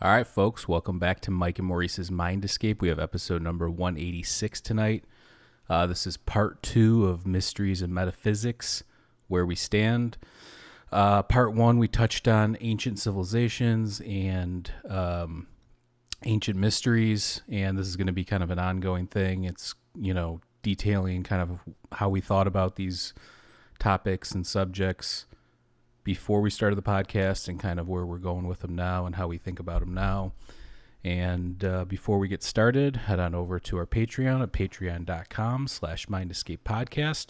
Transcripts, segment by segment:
All right, folks, welcome back to Mike and Maurice's Mind Escape. We have episode number 186 tonight. This is part 2 of Mysteries and Metaphysics, Where We Stand. Part 1, we touched on ancient civilizations and ancient mysteries, and this is going to be kind of an ongoing thing. It's, detailing kind of how we thought about these topics and subjects before we started the podcast and kind of where we're going with them now and how we think about them now. And before we get started, head on over to our Patreon at patreon.com/mindescapepodcast.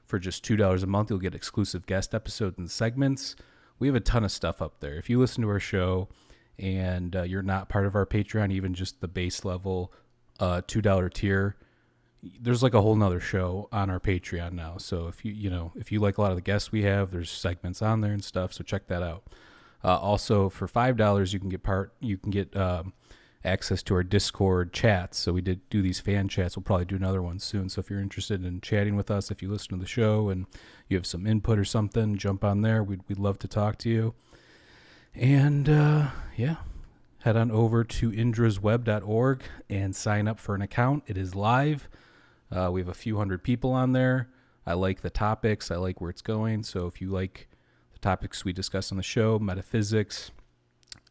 For just $2 a month, you'll get exclusive guest episodes and segments. We have a ton of stuff up there. If you listen to our show and you're not part of our Patreon, even just the base level $2 tier, there's like a whole nother show on our Patreon now. So if you like a lot of the guests we have, there's segments on there and stuff. So check that out. Also for $5, you can get access to our Discord chats. So we did do these fan chats. We'll probably do another one soon. So if you're interested in chatting with us, if you listen to the show and you have some input or something, jump on there. We'd love to talk to you. And head on over to indrasweb.org and sign up for an account. It is live. We have a few hundred people on there. I like the topics. I like where it's going. So if you like the topics we discuss on the show, metaphysics,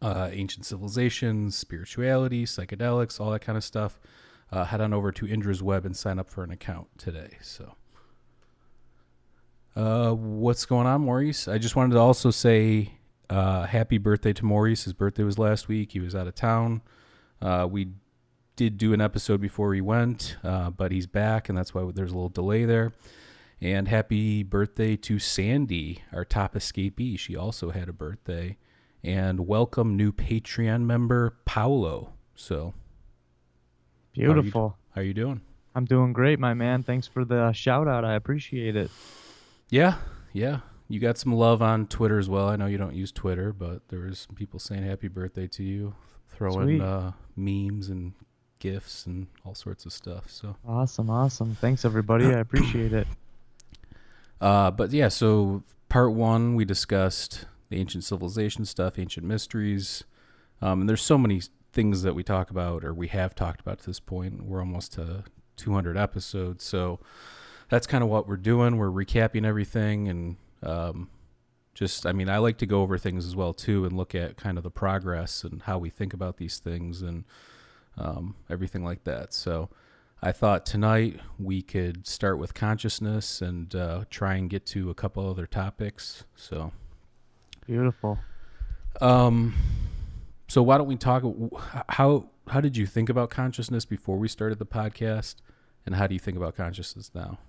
ancient civilizations, spirituality, psychedelics, all that kind of stuff, head on over to Indra's Web and sign up for an account today. So what's going on, Maurice? I just wanted to also say happy birthday to Maurice. His birthday was last week. He was out of town. We did do an episode before he went, but he's back, and that's why there's a little delay there. And happy birthday to Sandy, our top escapee. She also had a birthday. And welcome new Patreon member, Paolo. So, beautiful. How are you doing? I'm doing great, my man. Thanks for the shout out. I appreciate it. Yeah. You got some love on Twitter as well. I know you don't use Twitter, but there was some people saying happy birthday to you, throwing memes and gifts and all sorts of stuff. So awesome. Thanks everybody. I appreciate it. But yeah, so part 1 we discussed the ancient civilization stuff, ancient mysteries, and there's so many things that we talk about or we have talked about to this point. We're almost to 200 episodes, so that's kind of what we're doing. We're recapping everything, and I like to go over things as well too and look at kind of the progress and how we think about these things and everything like that. So I thought tonight we could start with consciousness and try and get to a couple other topics. So beautiful. So why don't we talk? How did you think about consciousness before we started the podcast, and how do you think about consciousness now?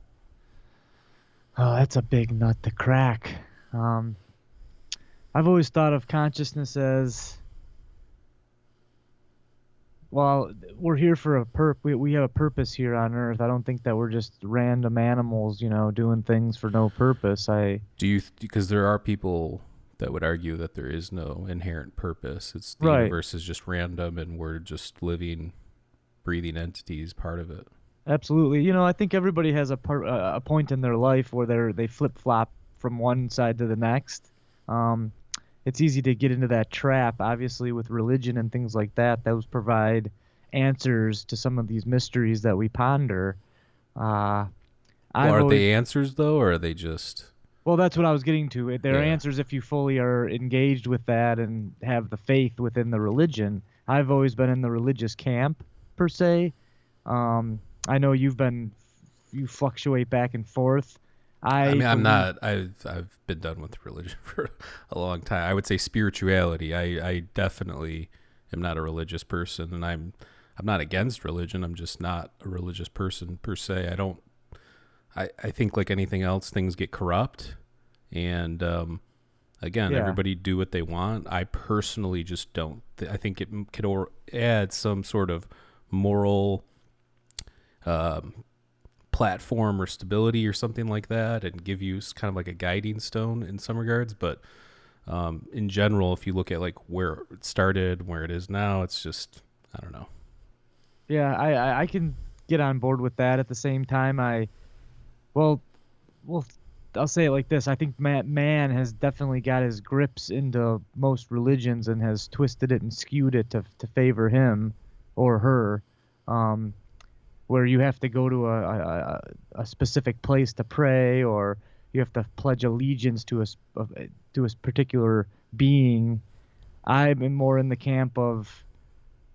Oh, that's a big nut to crack. I've always thought of consciousness as, well, we're here for we have a purpose here on Earth. I don't think that we're just random animals, doing things for no purpose. Because there are people that would argue that there is no inherent purpose. It's the universe is just random and we're just living, breathing entities, part of it. Absolutely. I think everybody has a point in their life where they flip-flop from one side to the next. It's easy to get into that trap, obviously, with religion and things like that. Those provide answers to some of these mysteries that we ponder. Are they answers, though, or are they just... Well, that's what I was getting to. There are answers if you fully are engaged with that and have the faith within the religion. I've always been in the religious camp, per se. I know you fluctuate back and forth. I'm not. I've been done with religion for a long time. I would say spirituality. I definitely am not a religious person, and I'm not against religion. I'm just not a religious person per se. I think like anything else, things get corrupt, and everybody do what they want. I personally just don't. I think it could add some sort of moral platform or stability or something like that, and give you kind of like a guiding stone in some regards. But in general, if you look at like where it started, where it is now, it's just, I don't know. Yeah, I can get on board with that. At the same time, I'll say it like this. I think man has definitely got his grips into most religions and has twisted it and skewed it to favor him or her, where you have to go to a specific place to pray, or you have to pledge allegiance to a particular being. I'm more in the camp of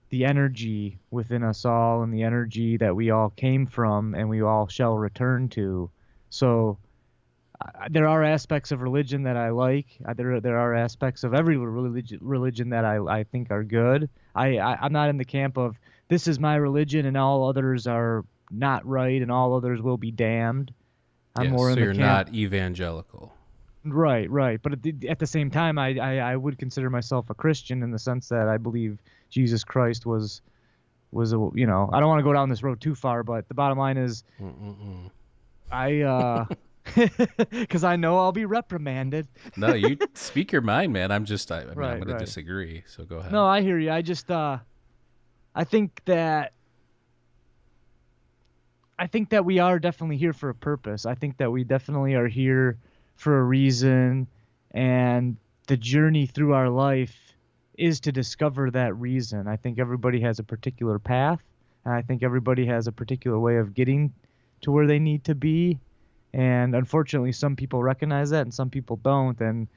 the energy within us all and the energy that we all came from and we all shall return to. So there are aspects of religion that I like. There are aspects of every religion that I think are good. I'm not in the camp of this is my religion and all others are not right and all others will be damned. I'm more in the camp. So you're not evangelical. Right. But at the same time, I would consider myself a Christian in the sense that I believe Jesus Christ was I don't want to go down this road too far, but the bottom line is, because I know I'll be reprimanded. No, you speak your mind, man. I'm going to Right. disagree. So go ahead. No, I hear you. I just, I think that we are definitely here for a purpose. I think that we definitely are here for a reason, and the journey through our life is to discover that reason. I think everybody has a particular path, and I think everybody has a particular way of getting to where they need to be. And unfortunately, some people recognize that and some people don't. And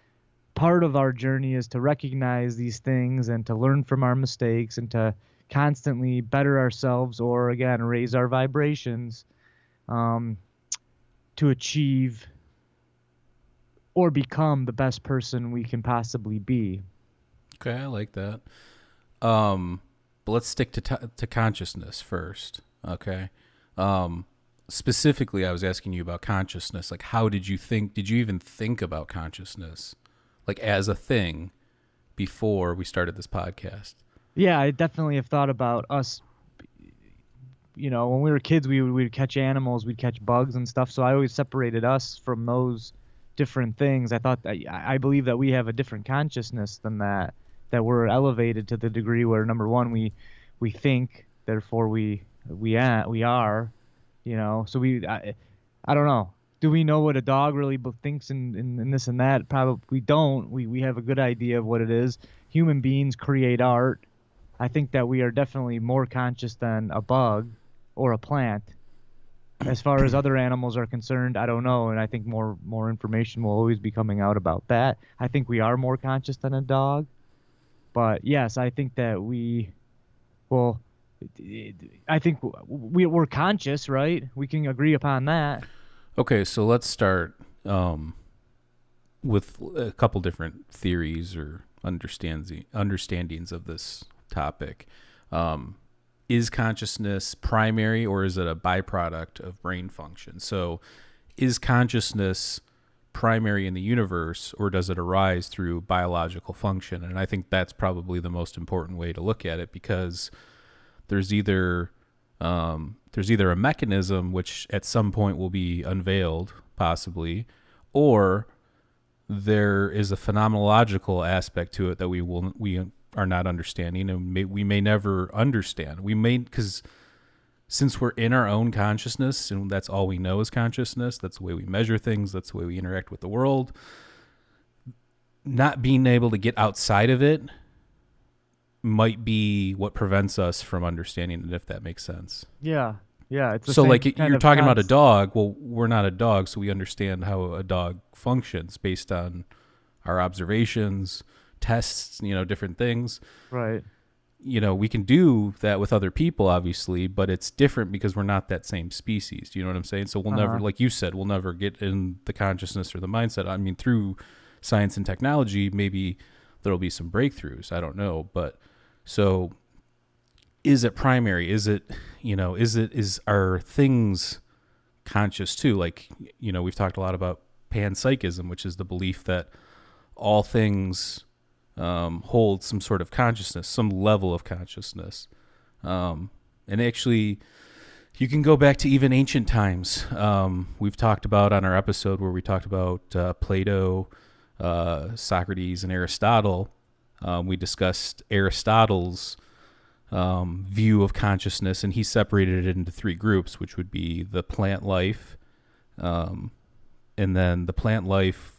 part of our journey is to recognize these things and to learn from our mistakes and to constantly better ourselves, or again, raise our vibrations, to achieve or become the best person we can possibly be. Okay, I like that. But let's stick to consciousness first. Okay. Specifically, I was asking you about consciousness. Like, how did you even think about consciousness, like as a thing, before we started this podcast? Yeah, I definitely have thought about us. When we were kids, we would catch animals, we'd catch bugs and stuff. So I always separated us from those different things. I believe that we have a different consciousness than that we're elevated to the degree where, number one, we think, therefore we are. So I don't know. Do we know what a dog really thinks in this and that? Probably don't. We have a good idea of what it is. Human beings create art. I think that we are definitely more conscious than a bug or a plant. As far as other animals are concerned, I don't know, and I think more information will always be coming out about that. I think we are more conscious than a dog. But yes, I think that I think we're conscious, right? We can agree upon that. Okay, so let's start with a couple different theories or understandings of this topic. Is consciousness primary, or is it a byproduct of brain function? So is consciousness primary in the universe, or does it arise through biological function? And I think that's probably the most important way to look at it, because there's either a mechanism which at some point will be unveiled, possibly, or there is a phenomenological aspect to it that we are not understanding, and we may never understand. Because since we're in our own consciousness, and that's all we know is consciousness, that's the way we measure things, that's the way we interact with the world, not being able to get outside of it might be what prevents us from understanding it, if that makes sense. Yeah. It's the so same like kind you're of talking about a dog. Well, we're not a dog, so we understand how a dog functions based on our observations, tests, different things. Right. We can do that with other people, obviously, but it's different because we're not that same species. Do you know what I'm saying? So we'll never, like you said, we'll never get in the consciousness or the mindset. I mean, through science and technology, maybe there'll be some breakthroughs. I don't know. But so is it primary? Is it, is our things conscious too? Like, we've talked a lot about panpsychism, which is the belief that all things hold some sort of consciousness, some level of consciousness. And actually, you can go back to even ancient times. We've talked about on our episode where we talked about Plato, Socrates, and Aristotle. We discussed Aristotle's view of consciousness, and he separated it into three groups, which would be the plant life, and then the plant life.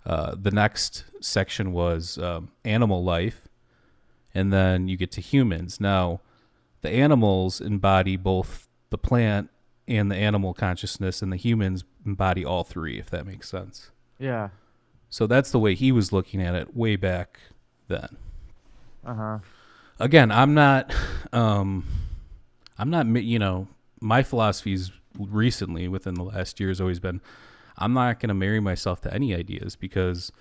The next section was animal life, and then you get to humans. Now, the animals embody both the plant and the animal consciousness, and the humans embody all three, if that makes sense. Yeah. So that's the way he was looking at it way back then. Uh-huh. Again, I'm not, my philosophy's recently within the last year has always been, I'm not going to marry myself to any ideas because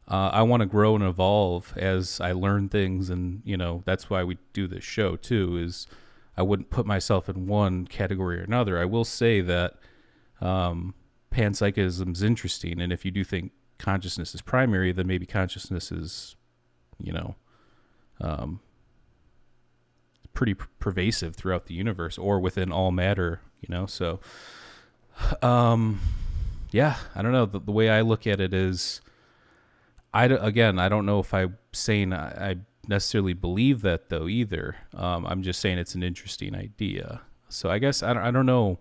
I want to grow and evolve as I learn things. And, that's why we do this show too, is I wouldn't put myself in one category or another. I will say that panpsychism is interesting. And if you do think consciousness is primary, then maybe consciousness is, pretty pervasive throughout the universe or within all matter, so yeah, I don't know. The way I look at it is, I don't know if I'm saying I necessarily believe that though either. I'm just saying it's an interesting idea. So I guess I don't know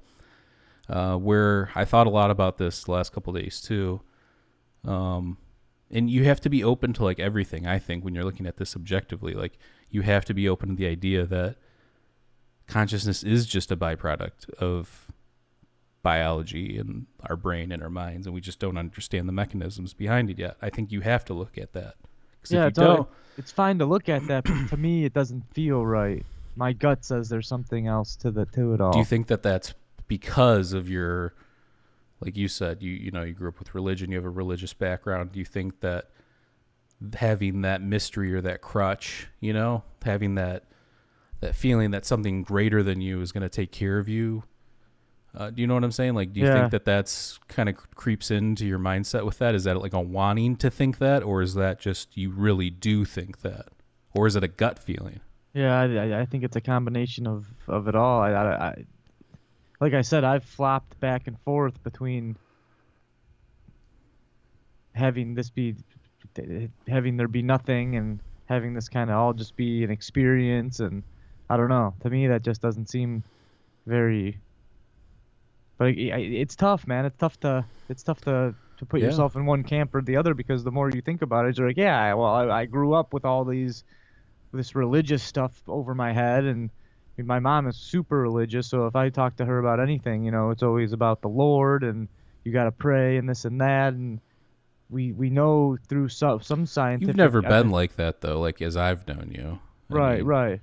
where I thought a lot about this the last couple of days too. And you have to be open to like everything. I think when you're looking at this objectively, like you have to be open to the idea that consciousness is just a byproduct of biology and our brain and our minds, and we just don't understand the mechanisms behind it yet. I think you have to look at that. Yeah, it's fine to look at that, but to me, it doesn't feel right. My gut says there's something else to it all. Do you think that that's because of your, like you said, you grew up with religion, you have a religious background? Do you think that having that mystery or that crutch, having that feeling that something greater than you is going to take care of you? Do you know what I'm saying? Like, do you think that that's kind of creeps into your mindset with that? Is that like a wanting to think that, or is that just you really do think that, or is it a gut feeling? Yeah, I think it's a combination of it all. I like I said, I've flopped back and forth between having there be nothing and having this kind of all just be an experience, and I don't know. To me, that just doesn't seem very. But it's tough, man. It's tough to put yourself in one camp or the other, because the more you think about it, you're like, yeah, well, I grew up with this religious stuff over my head, and my mom is super religious, so if I talk to her about anything, it's always about the Lord, and you got to pray and this and that, and we know through some scientific. You've never been like that though, like as I've known you. Right.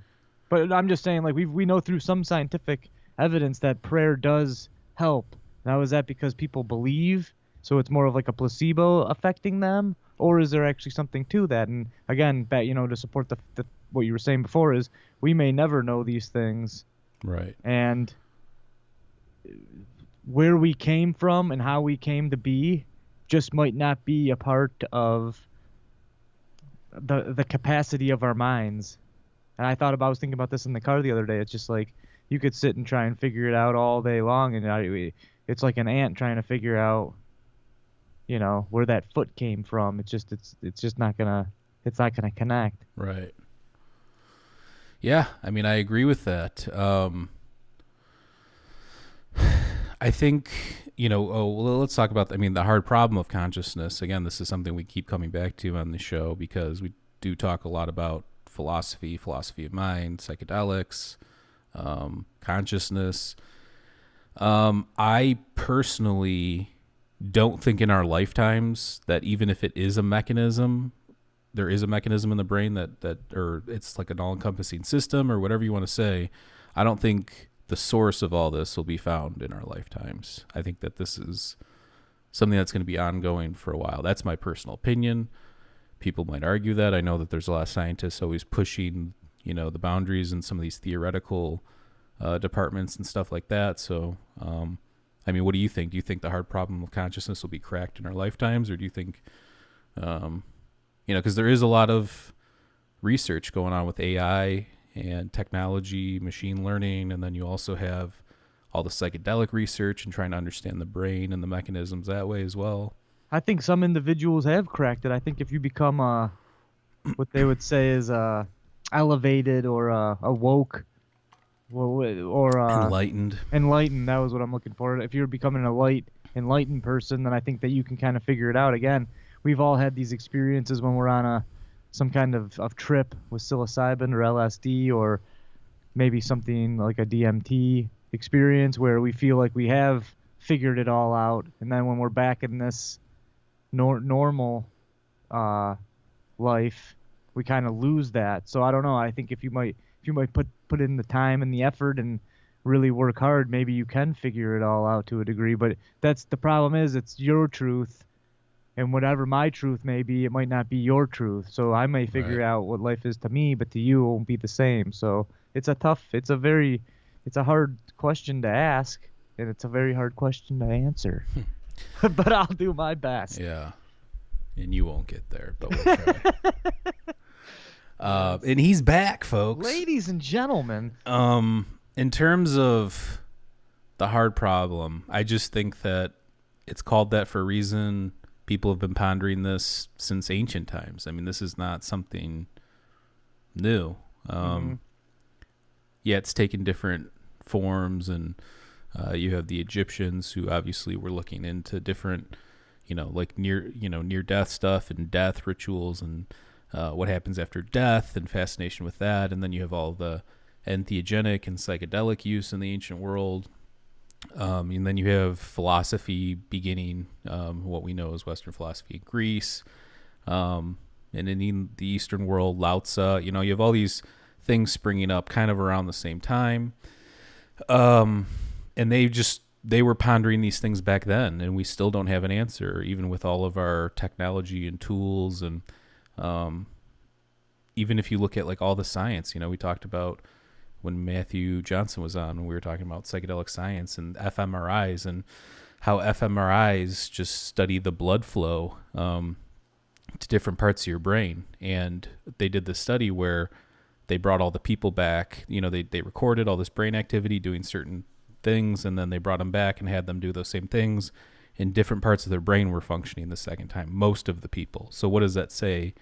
But I'm just saying, like we know through some scientific evidence that prayer does help. Now, is that because people believe, so it's more of like a placebo affecting them, or is there actually something to that? And again, to support the what you were saying before, is we may never know these things, right? And where we came from and how we came to be just might not be a part of the capacity of our minds. And I was thinking about this in the car the other day. It's just like, you could sit and try and figure it out all day long, and it's like an ant trying to figure out, where that foot came from. It's just not gonna connect. Right. Yeah, I mean, I agree with that. I think, let's talk about, the hard problem of consciousness. Again, this is something we keep coming back to on the show because we do talk a lot about philosophy of mind, psychedelics, consciousness. I personally don't think in our lifetimes that even if it is a mechanism, there is a mechanism in the brain that or it's like an all-encompassing system or whatever you want to say. I don't think the source of all this will be found in our lifetimes. I think that this is something that's going to be ongoing for a while. That's my personal opinion. People might argue that. I know that there's a lot of scientists always pushing, the boundaries in some of these theoretical departments and stuff like that. So, what do you think? Do you think the hard problem of consciousness will be cracked in our lifetimes, or do you think, because there is a lot of research going on with AI and technology, machine learning, and then you also have all the psychedelic research and trying to understand the brain and the mechanisms that way as well. I think some individuals have cracked it. I think if you become what they would say is elevated or awoke, or enlightened. Enlightened, that was what I'm looking for. If you're becoming a light enlightened person, then I think that you can kind of figure it out. Again, we've all had these experiences when we're on some kind of trip with psilocybin or LSD, or maybe something like a DMT experience where we feel like we have figured it all out, and then when we're back in this normal life, we kind of lose that. So I don't know. I think if you might put in the time and the effort and really work hard, maybe you can figure it all out to a degree. But that's the problem, is it's your truth, and whatever my truth may be, it might not be your truth. So I may figure out what life is to me, but to you it won't be the same. So it's a hard question to ask, and it's a very hard question to answer. But I'll do my best. Yeah. And you won't get there, but we'll try. And he's back, folks. Ladies and gentlemen. In terms of the hard problem, I just think that it's called that for a reason. People have been pondering this since ancient times. I mean, this is not something new. Yeah, it's taken different forms, and you have the Egyptians who obviously were looking into different, like near death stuff and death rituals and what happens after death and fascination with that. And then you have all the entheogenic and psychedelic use in the ancient world. And then you have philosophy beginning, what we know as Western philosophy in Greece. And in the Eastern world, Lao Tzu, you have all these things springing up kind of around the same time. And they were pondering these things back then, and we still don't have an answer, even with all of our technology and tools. And even if you look at like all the science, we talked about when Matthew Johnson was on, when we were talking about psychedelic science and fMRIs, and how fMRIs just study the blood flow to different parts of your brain. And they did this study where they brought all the people back, they recorded all this brain activity doing certain things, and then they brought them back and had them do those same things, and different parts of their brain were functioning the second time, most of the people. So what does that say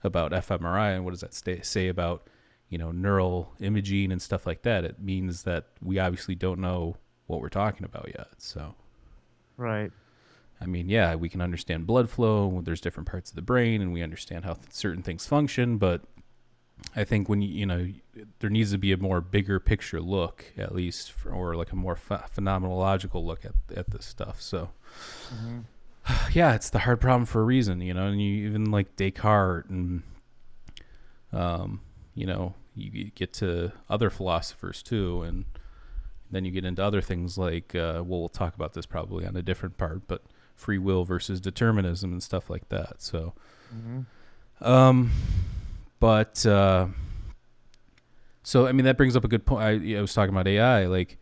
about fMRI, and what does that say about neural imaging and stuff like that? It means that we obviously don't know what we're talking about yet. So right. I mean, yeah, we can understand blood flow, there's different parts of the brain, and we understand how certain things function, but I think when there needs to be a more bigger picture look, at least, or like a more phenomenological look at this stuff. So, yeah, it's the hard problem for a reason, and you even like Descartes, and you get to other philosophers too, and then you get into other things like, we'll talk about this probably on a different part, but free will versus determinism and stuff like that. So, But, so, I mean, that brings up a good point. I was talking about AI, like,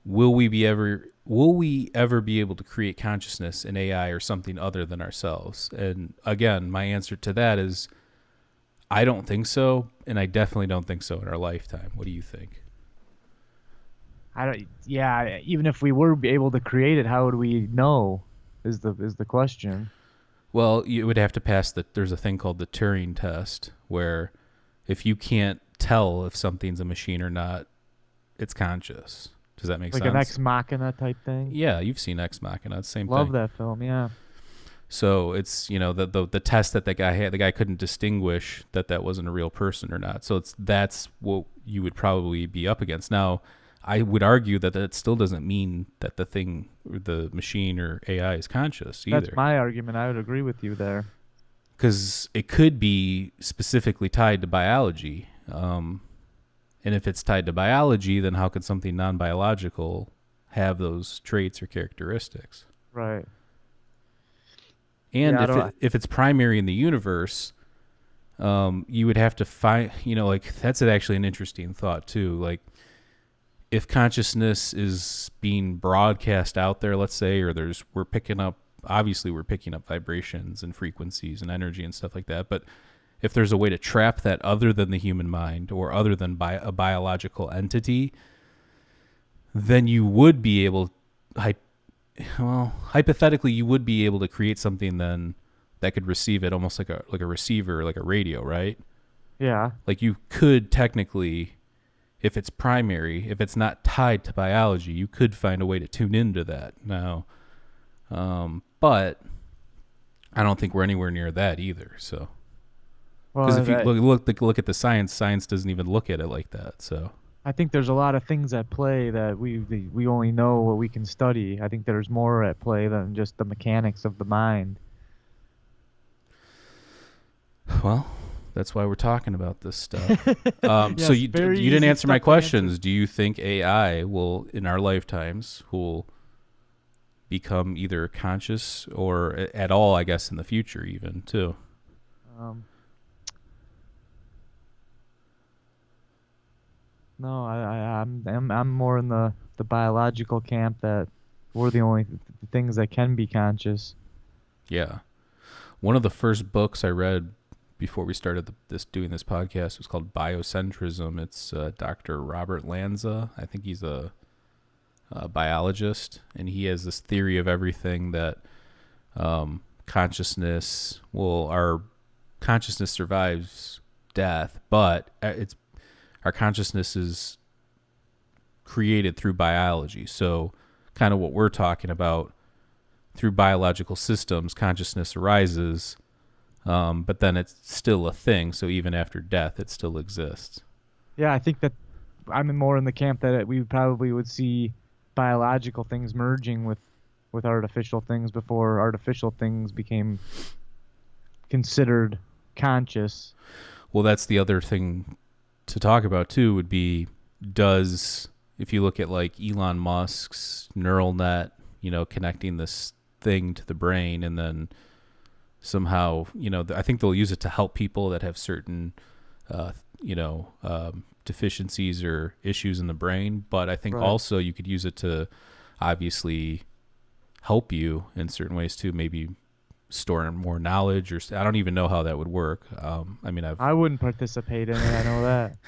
will we ever be able to create consciousness in AI or something other than ourselves? And again, my answer to that is, I don't think so. And I definitely don't think so in our lifetime. What do you think? Even if we were able to create it, how would we know is the question. Well, you would have to pass there's a thing called the Turing Test, where if you can't tell if something's a machine or not, it's conscious. Does that make sense? Like an Ex Machina type thing? Yeah, you've seen Ex Machina. It's the same thing. Love that film, yeah. So it's, the test that guy had, the guy couldn't distinguish that wasn't a real person or not. So that's what you would probably be up against. Now, I would argue that still doesn't mean that the thing, or the machine or AI is conscious either. That's my argument. I would agree with you there. Because it could be specifically tied to biology. And if it's tied to biology, then how could something non-biological have those traits or characteristics? Right. And if it's primary in the universe, you would have to find, that's actually an interesting thought too. Like, if consciousness is being broadcast out there, let's say, or we're picking up vibrations and frequencies and energy and stuff like that. But if there's a way to trap that other than the human mind or other than a biological entity, then you would be able, hypothetically, you would be able to create something then that could receive it, almost like a receiver, like a radio, right? Yeah. Like you could technically if it's primary, if it's not tied to biology, you could find a way to tune into that now. But I don't think we're anywhere near that either. So, because if you look at the science doesn't even look at it like that. So I think there's a lot of things at play that we only know what we can study. I think there's more at play than just the mechanics of the mind. Well, that's why we're talking about this stuff. So you didn't easy answer my stuff to questions. answer. Do you think AI will, in our lifetimes, will become either conscious or at all, I guess, in the future even, too? No, I'm more in the biological camp that we're the only things that can be conscious. Yeah. One of the first books I read before we started doing this podcast was called Biocentrism. It's Dr. Robert Lanza. I think he's a biologist, and he has this theory of everything that our consciousness survives death, but our consciousness is created through biology. So kind of what we're talking about, through biological systems, consciousness arises, but then it's still a thing. So even after death, it still exists. Yeah, I think that I'm more in the camp that we probably would see biological things merging with artificial things before artificial things became considered conscious. Well, that's the other thing to talk about too, would be, if you look at like Elon Musk's neural net, connecting this thing to the brain, and then somehow, I think they'll use it to help people that have certain, deficiencies or issues in the brain. But I think also you could use it to obviously help you in certain ways too, maybe store more knowledge, or I don't even know how that would work. I wouldn't participate in it. I know that.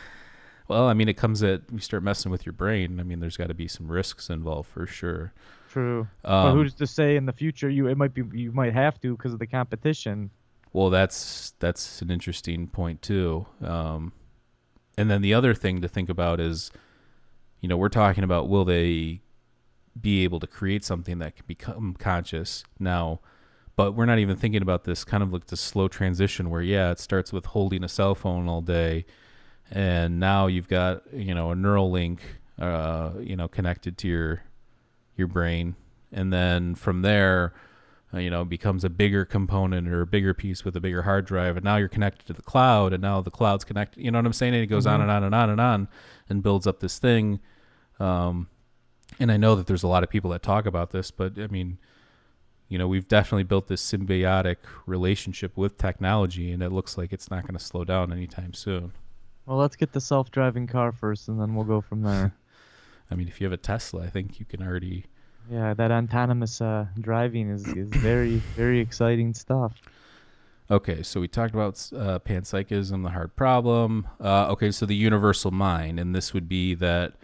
Well, it comes at, you start messing with your brain. There's got to be some risks involved for sure. True. But who's to say in the future you might have to because of the competition. Well, that's an interesting point too. And then the other thing to think about is, we're talking about, will they be able to create something that can become conscious now? But we're not even thinking about this kind of like the slow transition where, it starts with holding a cell phone all day, and now you've got, a neural link, connected to your brain. And then from there, becomes a bigger component or a bigger piece with a bigger hard drive. And now you're connected to the cloud, and now the cloud's connected. You know what I'm saying? And it goes on and on and on and on and builds up this thing. And I know that there's a lot of people that talk about this, but we've definitely built this symbiotic relationship with technology, and it looks like it's not going to slow down anytime soon. Well, let's get the self-driving car first, and then we'll go from there. If you have a Tesla, I think you can already... Yeah, that autonomous driving is very, very exciting stuff. Okay, so we talked about panpsychism, the hard problem. Okay, so the universal mind, and this would be that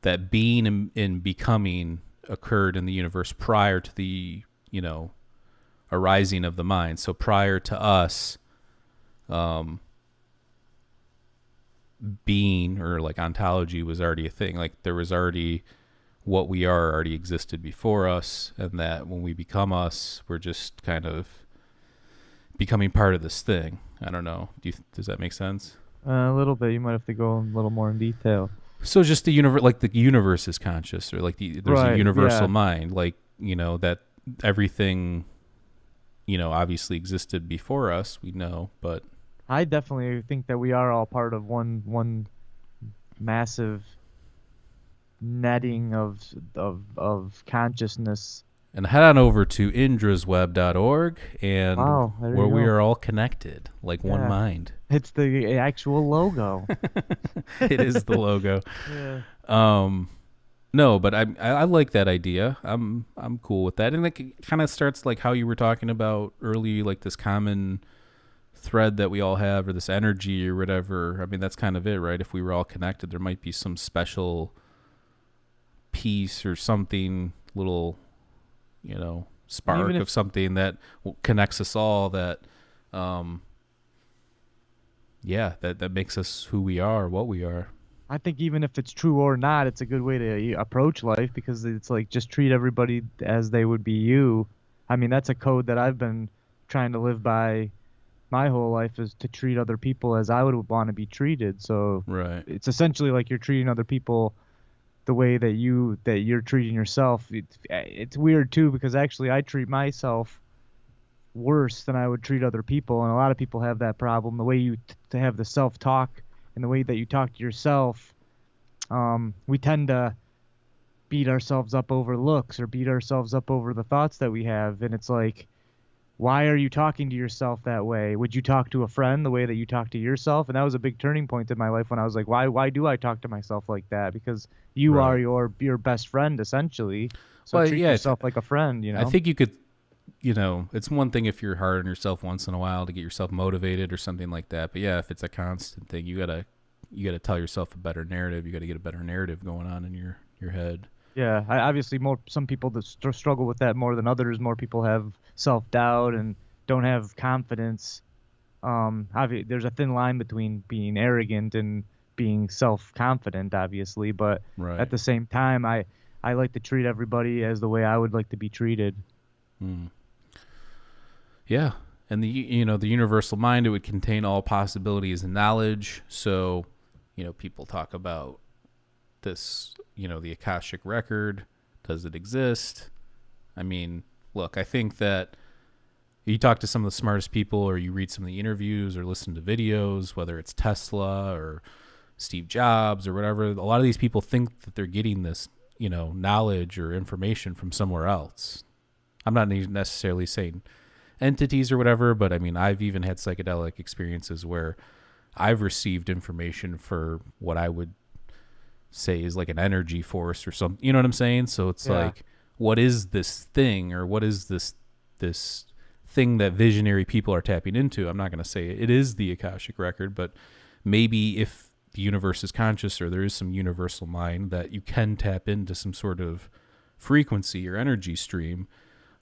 that being and becoming occurred in the universe prior to the, arising of the mind. So prior to us being, or like ontology was already a thing. Like there was already, what we are already existed before us, and that when we become us, we're just kind of becoming part of this thing. I don't know. Does that make sense? A little bit. You might have to go a little more in detail. So just the universe, like the universe is conscious, or like there's a universal mind, like, that everything, obviously existed before us, we know, but I definitely think that we are all part of one massive netting of consciousness. And head on over to indrasweb.org, and where we are all connected, like one mind. It's the actual logo. It is the logo. Yeah. No, but I like that idea. I'm cool with that, and it kind of starts like how you were talking about early, like this common thread that we all have, or this energy or whatever. That's kind of it, right? If we were all connected, there might be some special piece or something, little, spark of something that connects us all, that that makes us who we are, what we are. I think even if it's true or not, it's a good way to approach life, because it's like just treat everybody as they would be you. I mean, that's a code that I've been trying to live by my whole life, is to treat other people as I would want to be treated. So Right. it's essentially like you're treating other people the way that you're treating yourself. It's weird too, because actually I treat myself worse than I would treat other people, and a lot of people have that problem. The way you to have the self-talk and the way that you talk to yourself, we tend to beat ourselves up over looks or beat ourselves up over the thoughts that we have, and it's like, why are you talking to yourself that way? Would you talk to a friend the way that you talk to yourself? And that was a big turning point in my life when I was like, why do I talk to myself like that? Because you Right. are your best friend, essentially. So Well, treat yeah, yourself like a friend, you know? I think you could, it's one thing if you're hard on yourself once in a while to get yourself motivated or something like that. But yeah, if it's a constant thing, you gotta tell yourself a better narrative. You gotta get a better narrative going on in your head. Yeah, obviously some people that struggle with that more than others. More people have self-doubt and don't have confidence. There's a thin line between being arrogant and being self-confident, obviously, but Right. at the same time, I like to treat everybody as the way I would like to be treated. Yeah. And the universal mind, it would contain all possibilities and knowledge. So, people talk about this, the Akashic record. Does it exist? I mean, look, I think that you talk to some of the smartest people, or you read some of the interviews or listen to videos, whether it's Tesla or Steve Jobs or whatever, a lot of these people think that they're getting this, knowledge or information from somewhere else. I'm not necessarily saying entities or whatever, but I mean, I've even had psychedelic experiences where I've received information for what I would say is like an energy force or something. You know what I'm saying? So it's like, what is this thing, or what is this thing that visionary people are tapping into? I'm not going to say it is the Akashic record, but maybe if the universe is conscious, or there is some universal mind, that you can tap into some sort of frequency or energy stream.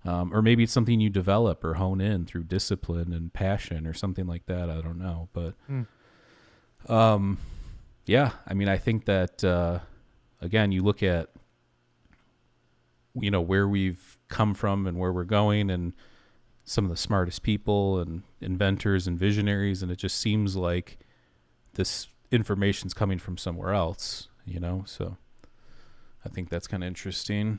Or maybe it's something you develop or hone in through discipline and passion or something like that. I don't know. But, yeah, I mean, I think that, again, you look at, where we've come from and where we're going, and some of the smartest people and inventors and visionaries, and it just seems like this information's coming from somewhere else, so I think that's kind of interesting.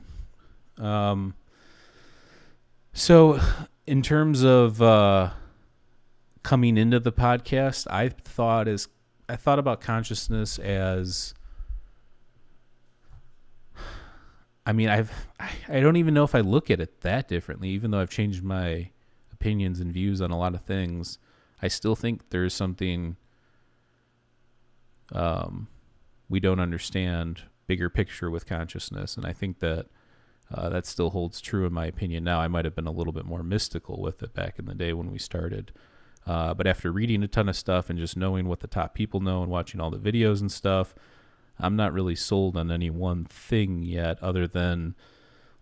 So in terms of coming into the podcast, I thought about consciousness as, I mean, I don't even know if I look at it that differently, even though I've changed my opinions and views on a lot of things. I still think there's something we don't understand, bigger picture with consciousness, and I think that that still holds true in my opinion now. I might have been a little bit more mystical with it back in the day when we started. But after reading a ton of stuff and just knowing what the top people know and watching all the videos and stuff, I'm not really sold on any one thing yet, other than,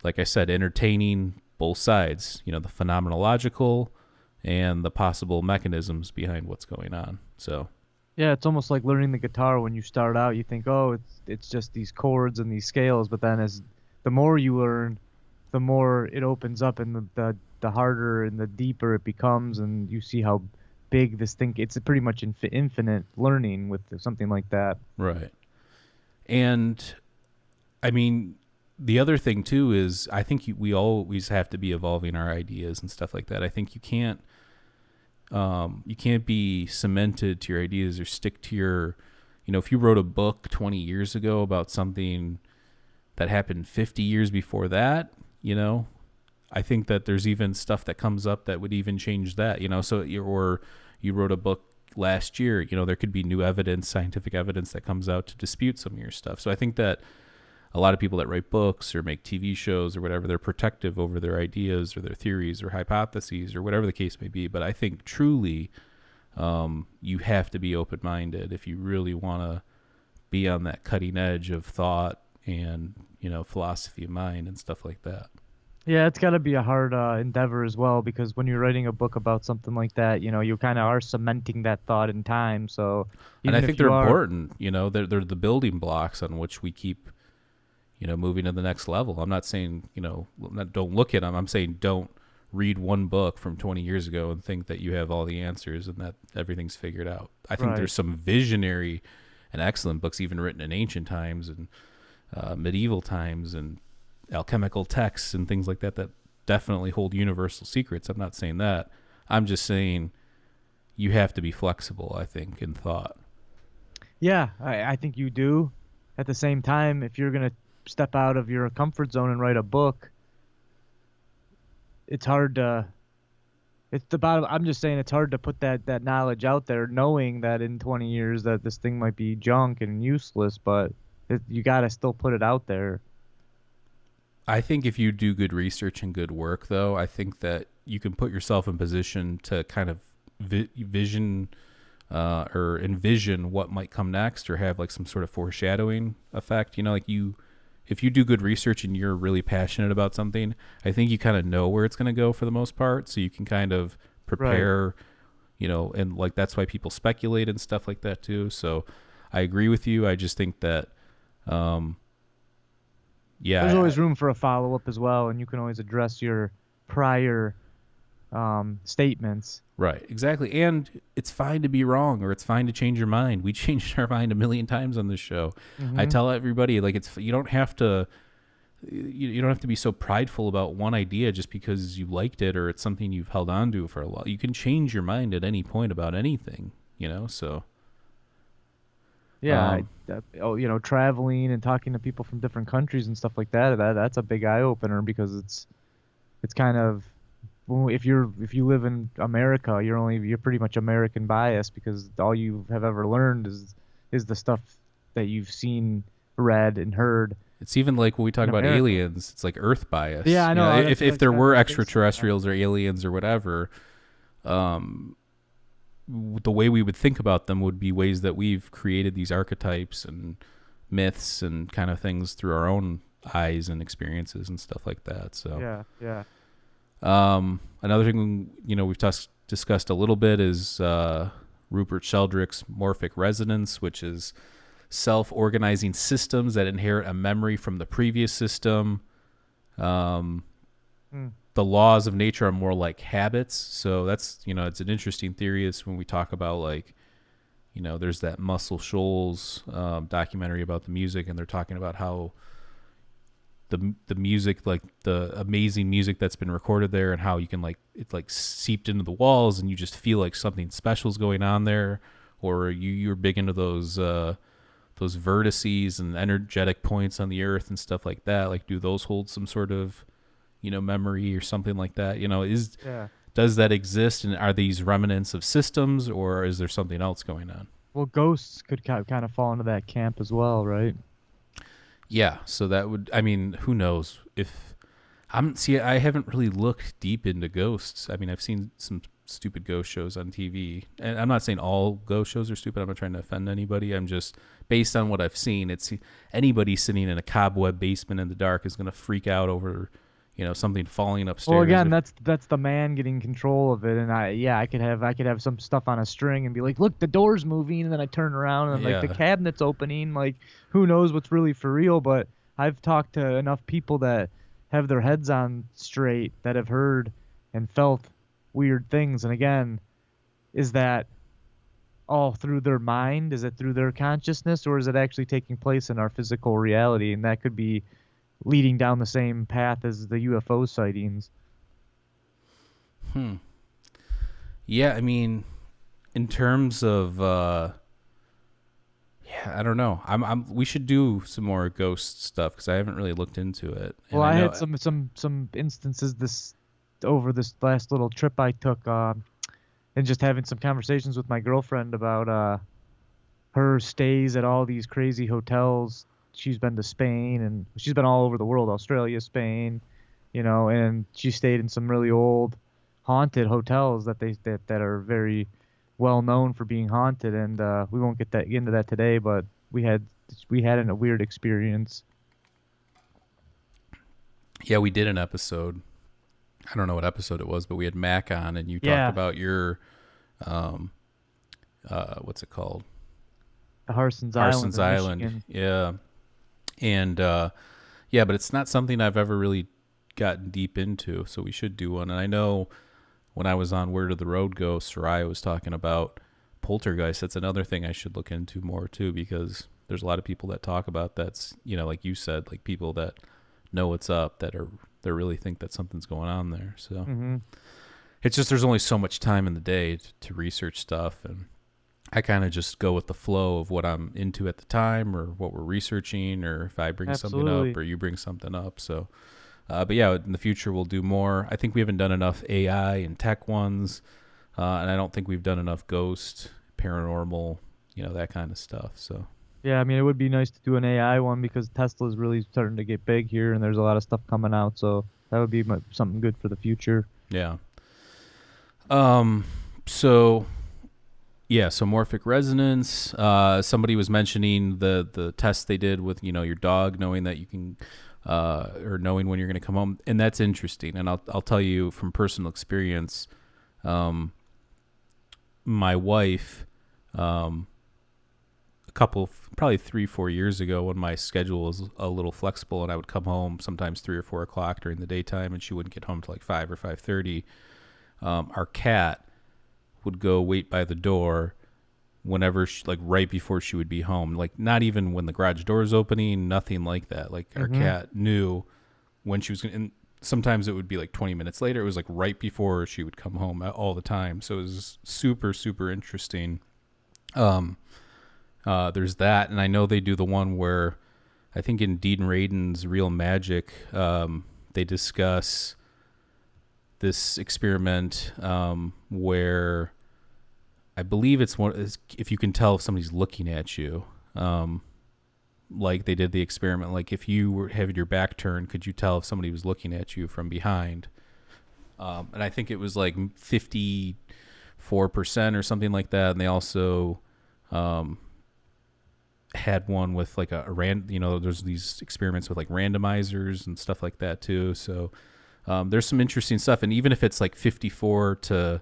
like I said, entertaining both sides, the phenomenological and the possible mechanisms behind what's going on. So, yeah, it's almost like learning the guitar. When you start out, you think, oh, it's just these chords and these scales, but then as the more you learn, the more it opens up, and the harder and the deeper it becomes, and you see how big this thing. It's a pretty much infinite learning with something like that. Right. And I mean, the other thing too is, I think we always have to be evolving our ideas and stuff like that. I think you can't be cemented to your ideas or stick to your, if you wrote a book 20 years ago about something that happened 50 years before that, I think that there's even stuff that comes up that would even change that, so or you wrote a book last year, there could be new evidence, scientific evidence that comes out to dispute some of your stuff. So I think that a lot of people that write books or make TV shows or whatever, they're protective over their ideas or their theories or hypotheses or whatever the case may be. But I think truly you have to be open-minded if you really want to be on that cutting edge of thought and, philosophy of mind and stuff like that. Yeah, it's got to be a hard endeavor as well, because when you're writing a book about something like that, you kind of are cementing that thought in time. So And I even think if they're you are, important. They're the building blocks on which we keep moving to the next level. I'm not saying don't look at them. I'm saying don't read one book from 20 years ago and think that you have all the answers and that everything's figured out. I think right, there's some visionary and excellent books even written in ancient times and medieval times and alchemical texts and things like that that definitely hold universal secrets. I'm not saying that. I'm just saying you have to be flexible, I think, in thought. yeah, I think you do. At the same time, if you're gonna step out of your comfort zone and write a book, it's hard to. It's the bottom. I'm just saying it's hard to put that knowledge out there, knowing that in 20 years that this thing might be junk and useless, but you gotta still put it out there. I think if you do good research and good work, though, I think that you can put yourself in position to kind of vision or envision what might come next, or have like some sort of foreshadowing effect. If you do good research and you're really passionate about something, I think you kind of know where it's going to go for the most part, so you can kind of Right. prepare. And like that's why people speculate and stuff like that too. So I agree with you. I just think that, um, There's yeah, always room for a follow up as well, and you can always address your prior statements. right, exactly. And it's fine to be wrong, or it's fine to change your mind. We changed our mind a million times on this show. I Hmm. tell everybody, like, you don't have to you don't have to be so prideful about one idea just because you liked it or it's something you've held on to for a while. You can change your mind at any point about anything. So Yeah, um traveling and talking to people from different countries and stuff like that. That's a big eye opener, because it's kind of, well, if you live in America, you're pretty much American biased, because all you have ever learned is the stuff that you've seen, read, and heard it's even like when we talk in about America. aliens, it's like Earth bias. Yeah, I know. If That's there kind of were the base of that. extraterrestrials or aliens or whatever, um the way we would think about them would be ways that we've created these archetypes and myths and kind of things through our own eyes and experiences and stuff like that. So Yeah, yeah. another thing we've discussed a little bit is Rupert Sheldrake's Morphic Resonance, which is self-organizing systems that inherit a memory from the previous system. Um, Hmm. the laws of nature are more like habits. So that's, it's an interesting theory. It's when we talk about like, there's that Muscle Shoals documentary about the music, and they're talking about how the music, like the amazing music that's been recorded there, and how you can like it's like seeped into the walls, and you just feel like something special is going on there, or you're big into those vertices and energetic points on the earth and stuff like that. Like, do those hold some sort of memory or something like that? Yeah. Does that exist, and are these remnants of systems, or is there something else going on? Well, ghosts could kind of fall into that camp as well, right? Yeah, so that would, I mean, who knows if I haven't really looked deep into ghosts. I mean, I've seen some stupid ghost shows on TV, and I'm not saying all ghost shows are stupid. I'm not trying to offend anybody. I'm just, based on what I've seen, it's anybody sitting in a cobweb basement in the dark is going to freak out over, something falling upstairs. Well, again, that's the man getting control of it, and I could have some stuff on a string and be like, look, the door's moving, and then I turn around and like the Yeah. cabinet's opening. Like, who knows what's really for real? But I've talked to enough people that have their heads on straight, that have heard and felt weird things. And again, is that all through their mind? Is it through their consciousness, or is it actually taking place in our physical reality? And that could be leading down the same path as the UFO sightings. Hmm. Yeah, I mean, in terms of yeah, I don't know. We should do some more ghost stuff because I haven't really looked into it. And Well, I I know had some instances this over this last little trip I took, and just having some conversations with my girlfriend about her stays at all these crazy hotels. She's been to Spain, and she's been all over the world, Australia, Spain, and she stayed in some really old haunted hotels that are very well known for being haunted. And we won't get into that today, but we had a weird experience. Yeah, we did an episode. I don't know what episode it was, but we had Mac on, and you talked Yeah, about your, um, what's it called? the Harson's Island Harson's in Island. Michigan. Yeah. And, yeah, but it's not something I've ever really gotten deep into, so we should do one. And I know when I was on Where Did the Road Go, Soraya was talking about poltergeist. That's another thing I should look into more too, because there's a lot of people that talk about that's, like you said, like people that know what's up, that really think that something's going on there. So Hmm. it's just there's only so much time in the day to research stuff, and I kind of just go with the flow of what I'm into at the time, or what we're researching, or if I bring something Absolutely. up or you bring something up. So, but yeah, in the future we'll do more. I think we haven't done enough AI and tech ones, and I don't think we've done enough ghost, paranormal, that kind of stuff. So Yeah, I mean, it would be nice to do an AI one because Tesla's really starting to get big here, and there's a lot of stuff coming out. So that would be something good for the future. yeah. Um. So yeah. So morphic resonance. Somebody was mentioning the test they did with your dog, knowing that you can, or knowing when you're going to come home, and that's interesting. And I'll tell you from personal experience. My wife, a couple, probably 3-4 years ago, when my schedule was a little flexible and I would come home sometimes 3 or 4 o'clock during the daytime, and she wouldn't get home till like 5 or 5:30. Our cat would go wait by the door whenever like right before she would be home, like not even when the garage door is opening, nothing like that. Like our Hmm. cat knew when she was going to, and sometimes it would be like 20 minutes later. It was like right before she would come home all the time. So it was super, super interesting. There's that. And I know they do the one where I think in Dean Radin's Real Magic, they discuss this experiment, where I believe it's if you can tell if somebody's looking at you, like they did the experiment, like if you were having your back turned, could you tell if somebody was looking at you from behind? And I think it was like 54% or something like that. And they also had one with like a there's these experiments with like randomizers and stuff like that too. So there's some interesting stuff. And even if it's like 54 to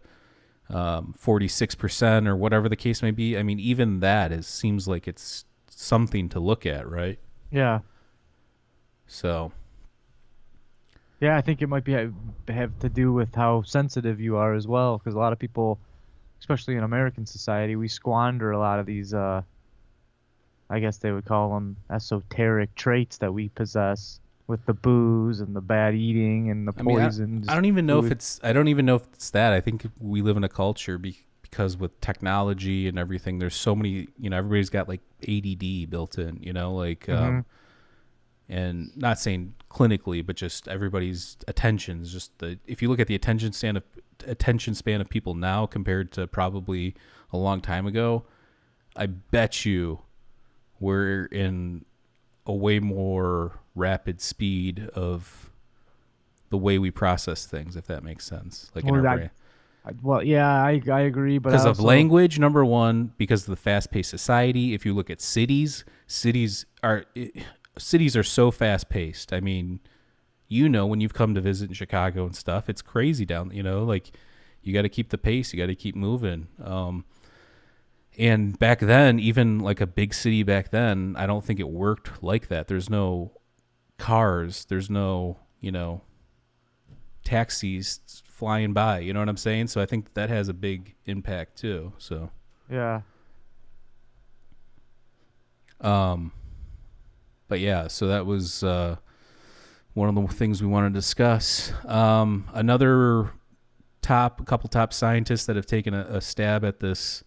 46% or whatever the case may be, I mean, even that seems like it's something to look at, right? Yeah. So Yeah, I think it might be have to do with how sensitive you are as well, because a lot of people, especially in American society, we squander a lot of these, I guess they would call them esoteric traits that we possess with the booze and the bad eating and the I mean, poisons. I don't even know if it's that. I think we live in a culture because with technology and everything, there's so many, everybody's got like ADD built in, like, Hmm. and not saying clinically, but just everybody's attention is just if you look at the attention span of people now compared to probably a long time ago, I bet you we're in a way more rapid speed of the way we process things, if that makes sense. Like in Well, our brain. well, yeah, I agree, but Because I of also, language, number one, because of the fast-paced society. If you look at cities are so fast-paced. I mean, when you've come to visit in Chicago and stuff, it's crazy down, like you got to keep the pace, you got to keep moving. And back then, even like a big city back then, I don't think it worked like that. There's no cars, there's no, taxis flying by, you know what I'm saying? So I think that has a big impact too. So, yeah. but yeah, so that was one of the things we wanted to discuss. Another couple top scientists that have taken a stab at this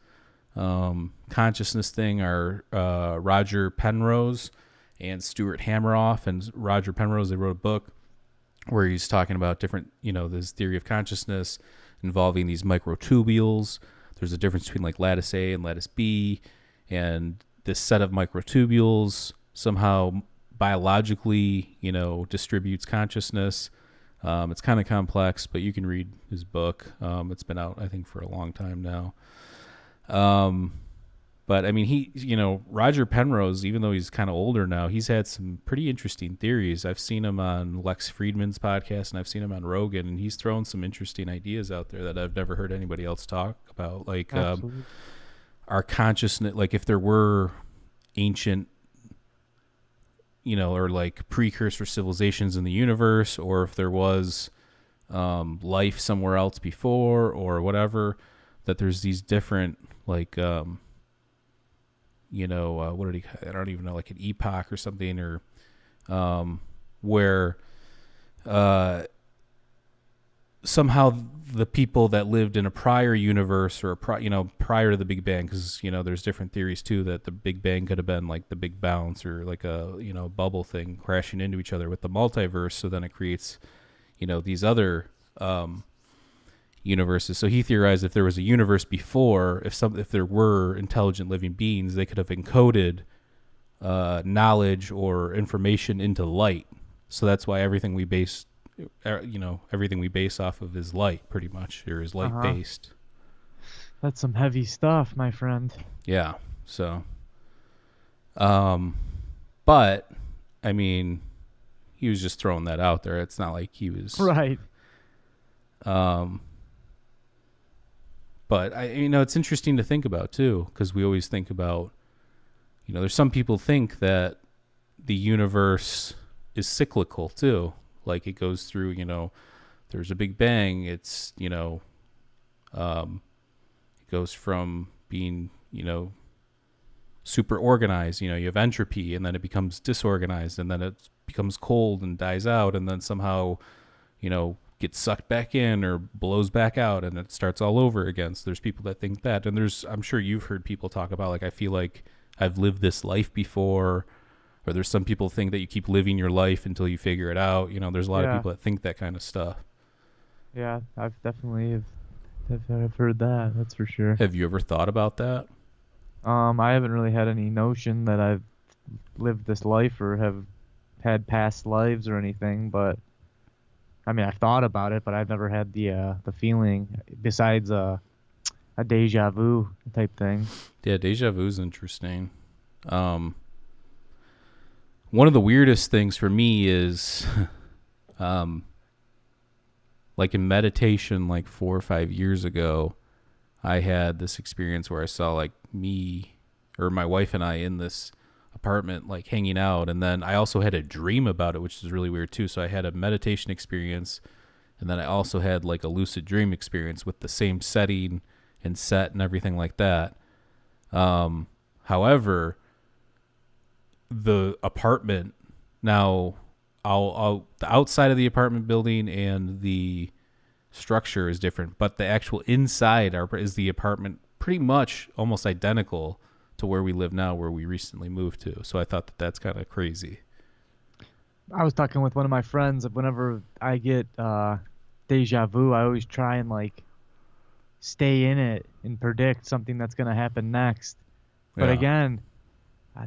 consciousness thing are Roger Penrose and Stuart Hamroff. And Roger Penrose, they wrote a book where he's talking about different, this theory of consciousness involving these microtubules. There's a difference between like lattice A and lattice B, and this set of microtubules somehow biologically, distributes consciousness. It's kind of complex, but you can read his book. It's been out, I think, for a long time now. But I mean, Roger Penrose, even though he's kind of older now, he's had some pretty interesting theories. I've seen him on Lex Friedman's podcast, and I've seen him on Rogan, and he's thrown some interesting ideas out there that I've never heard anybody else talk about. Like our consciousness, like if there were ancient, or like precursor civilizations in the universe, or if there was life somewhere else before, or whatever, that there's these different like what did I don't even know, like an epoch or something, or where somehow the people that lived in a prior universe or prior to the Big Bang, because there's different theories too, that the Big Bang could have been like the Big Bounce, or like a bubble thing crashing into each other with the multiverse, so then it creates these other universes. So he theorized if there was a universe before, if there were intelligent living beings, they could have encoded knowledge or information into light. So that's why everything we base off of is light, pretty much, or is light based. That's some heavy stuff, my friend. Yeah. So, but I mean, he was just throwing that out there. It's not like he was right. But it's interesting to think about too, because we always think about, there's some people think that the universe is cyclical too. Like it goes through, there's a Big Bang. It's, it goes from being, super organized. You have entropy, and then it becomes disorganized, and then it becomes cold and dies out, and then somehow, gets sucked back in or blows back out, and it starts all over again. So there's people that think that, and I'm sure you've heard people talk about, like, I feel like I've lived this life before, or there's some people think that you keep living your life until you figure it out. There's a lot of people that think that kind of stuff. Yeah, I've definitely I've heard that. That's for sure. Have you ever thought about that? I haven't really had any notion that I've lived this life or have had past lives or anything, but I mean, I've thought about it, but I've never had the feeling besides a deja vu type thing. Yeah, deja vu is interesting. One of the weirdest things for me is, like in meditation, like 4 or 5 years ago, I had this experience where I saw like me or my wife and I in this apartment, like hanging out. And then I also had a dream about it, which is really weird too. So I had a meditation experience, and then I also had like a lucid dream experience with the same setting and set and everything like that. However, the apartment now, the outside of the apartment building and the structure is different, but the actual inside is the apartment pretty much almost identical to where we live now, where we recently moved to. So I thought that that's kind of crazy. I was talking with one of my friends. Whenever I get deja vu, I always try and like stay in it and predict something that's going to happen next. But again,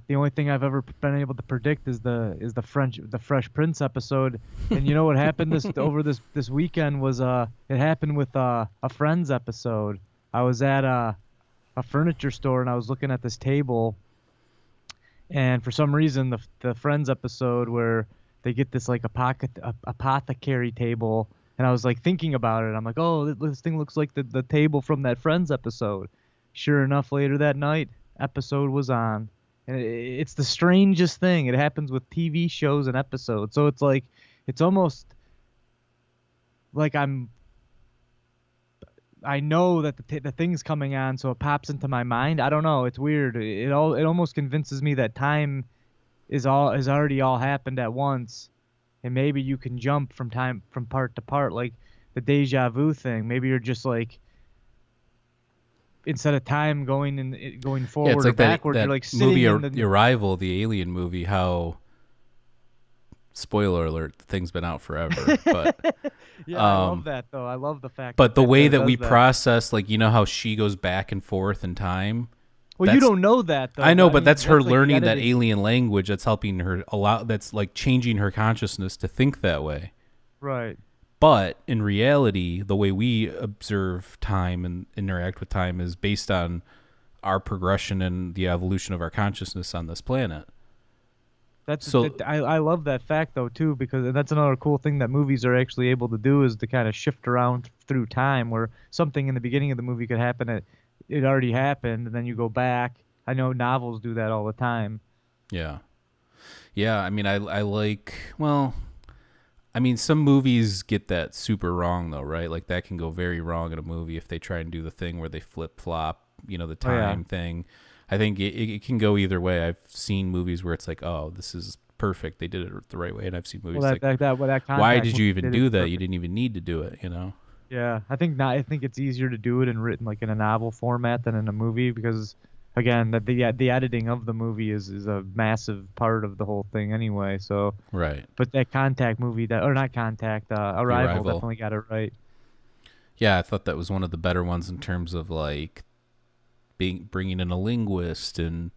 the only thing I've ever been able to predict is the Fresh Prince episode. And you know what happened over this weekend was it happened with a Friends episode. I was at a furniture store, and I was looking at this table, and for some reason the Friends episode where they get this like apothecary table, and I was like thinking about it. I'm like, oh, this thing looks like the table from that Friends episode. Sure enough, later that night, episode was on. And it's the strangest thing. It happens with TV shows and episodes. So it's like, it's almost like I know that the thing's coming on, so it pops into my mind. I don't know. It's weird. It almost convinces me that time is already all happened at once, and maybe you can jump from part to part, like the deja vu thing. Maybe you're just like, instead of time going forward or backward, you're like sitting movie in the Arrival, the alien movie. How, spoiler alert, the thing's been out forever. But yeah, I love that though. I love the fact. But the way that we process, like, how she goes back and forth in time. Well, you don't know that though. I know, but that's her learning that alien language. That's helping her that's like changing her consciousness to think that way. Right. But in reality, the way we observe time and interact with time is based on our progression and the evolution of our consciousness on this planet. I love that fact though too, because that's another cool thing that movies are actually able to do, is to kind of shift around through time, where something in the beginning of the movie could happen, it already happened, and then you go back. I know novels do that all the time. Yeah. Yeah, I mean, I like, well, I mean, some movies get that super wrong though, right? Like that can go very wrong in a movie if they try and do the thing where they flip-flop, the time thing. I think it can go either way. I've seen movies where it's like, oh, this is perfect. They did it the right way. And I've seen movies why did you even do that? Perfect. You didn't even need to do it, Yeah, I think it's easier to do it in written, like in a novel format, than in a movie, because again, the editing of the movie is a massive part of the whole thing anyway. So right. But that Contact movie, Arrival definitely got it right. Yeah, I thought that was one of the better ones in terms of like bringing in a linguist and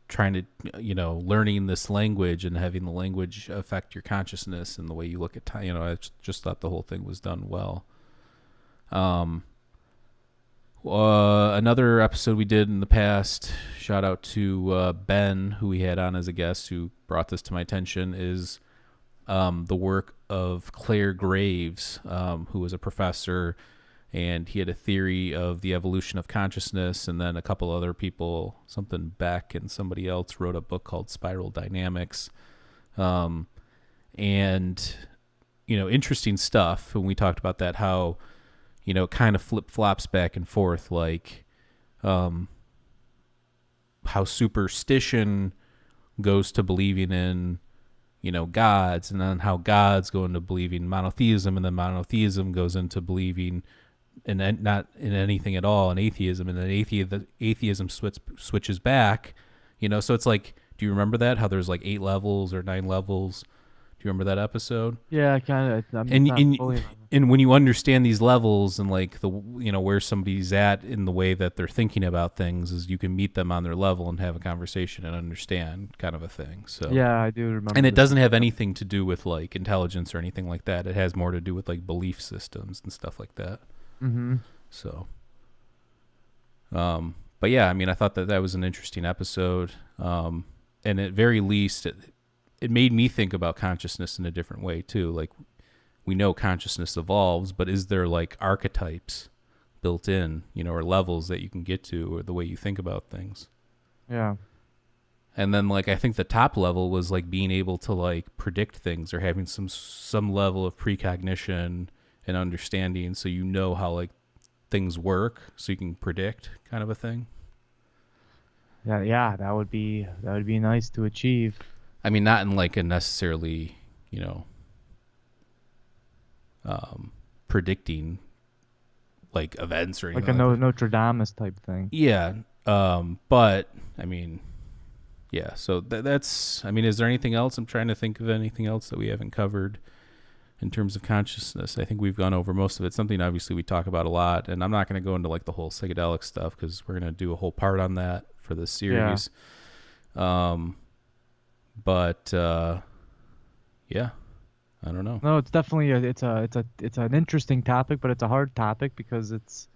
trying to, learning this language and having the language affect your consciousness and the way you look at time. I just thought the whole thing was done well. Another episode we did in the past, shout out to Ben, who we had on as a guest, who brought this to my attention, is the work of Claire Graves, who was a professor, and he had a theory of the evolution of consciousness, and then a couple other people, something Beck and somebody else, wrote a book called Spiral Dynamics. And, interesting stuff. And we talked about that, how, it kind of flip-flops back and forth, like how superstition goes to believing in, gods, and then how gods go into believing monotheism, and then monotheism goes into believing and not in anything at all, in atheism, and then atheism switches back, so it's like, do you remember that, how there's like 8 levels or 9 levels? Do you remember that episode? Yeah, kind of. And when you understand these levels and like the where somebody's at in the way that they're thinking about things, is you can meet them on their level and have a conversation and understand, kind of a thing. So yeah, I do remember. And it doesn't have anything to do with like intelligence or anything like that. It has more to do with like belief systems and stuff like that. Mm-hmm. So, but yeah, I mean, I thought that was an interesting episode. And at very least, it made me think about consciousness in a different way too. Like, we know consciousness evolves, but is there like archetypes built in, or levels that you can get to, or the way you think about things? Yeah. And then like, I think the top level was like being able to like predict things, or having some level of precognition and understanding, so how like things work, so you can predict, kind of a thing. Yeah, that would be nice to achieve. I mean, not in like a necessarily, predicting like events or anything. Like a Notre Dame type thing. Yeah. But I mean, yeah. So that's, I mean, is there anything else? I'm trying to think of anything else that we haven't covered in terms of consciousness. I think we've gone over most of it. Something obviously we talk about a lot, and I'm not going to go into like the whole psychedelic stuff, because we're going to do a whole part on that for this series. Yeah. Yeah, I don't know. No, it's definitely it's an interesting topic, but it's a hard topic because it's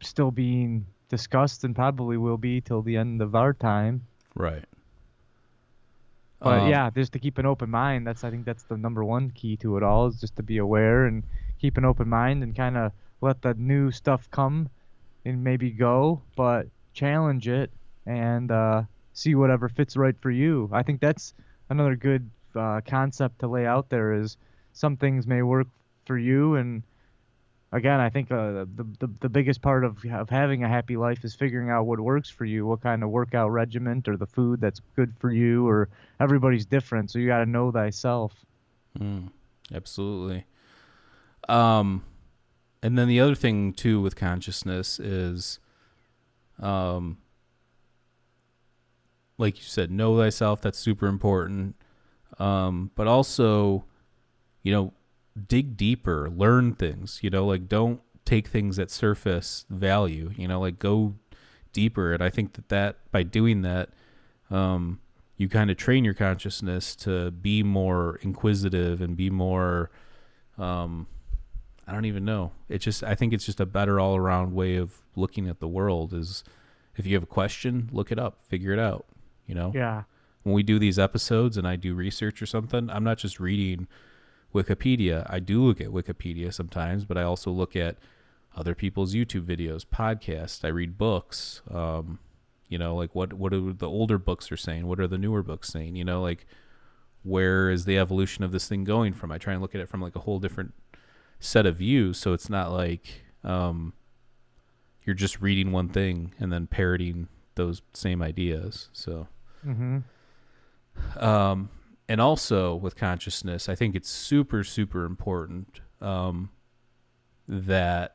still being discussed and probably will be till the end of our time. Right. But yeah, just to keep an open mind. I think that's the number one key to it all, is just to be aware and keep an open mind and kind of let the new stuff come and maybe go, but challenge it and see whatever fits right for you. I think that's another good concept to lay out there, is some things may work for you, and again, I think the biggest part of having a happy life is figuring out what works for you, what kind of workout regimen or the food that's good for you, or everybody's different, so you got to know thyself. Absolutely. And then the other thing too with consciousness is, like you said, know thyself. That's super important. But also, dig deeper, learn things, like don't take things at surface value, like go deeper. And I think that by doing that, you kind of train your consciousness to be more inquisitive and be more, I I don't even know. I think it's just a better all around way of looking at the world. Is if you have a question, look it up, figure it out. You know. Yeah. When we do these episodes and I do research or something, I'm not just reading Wikipedia. I do look at Wikipedia sometimes, but I also look at other people's YouTube videos, podcasts. I read books. You know, like what are the older books are saying? What are the newer books saying? You know, like where is the evolution of this thing going from? I try and look at it from like a whole different set of views. So it's not like you're just reading one thing and then parroting those same ideas. So, and also with consciousness, I think it's super, super important that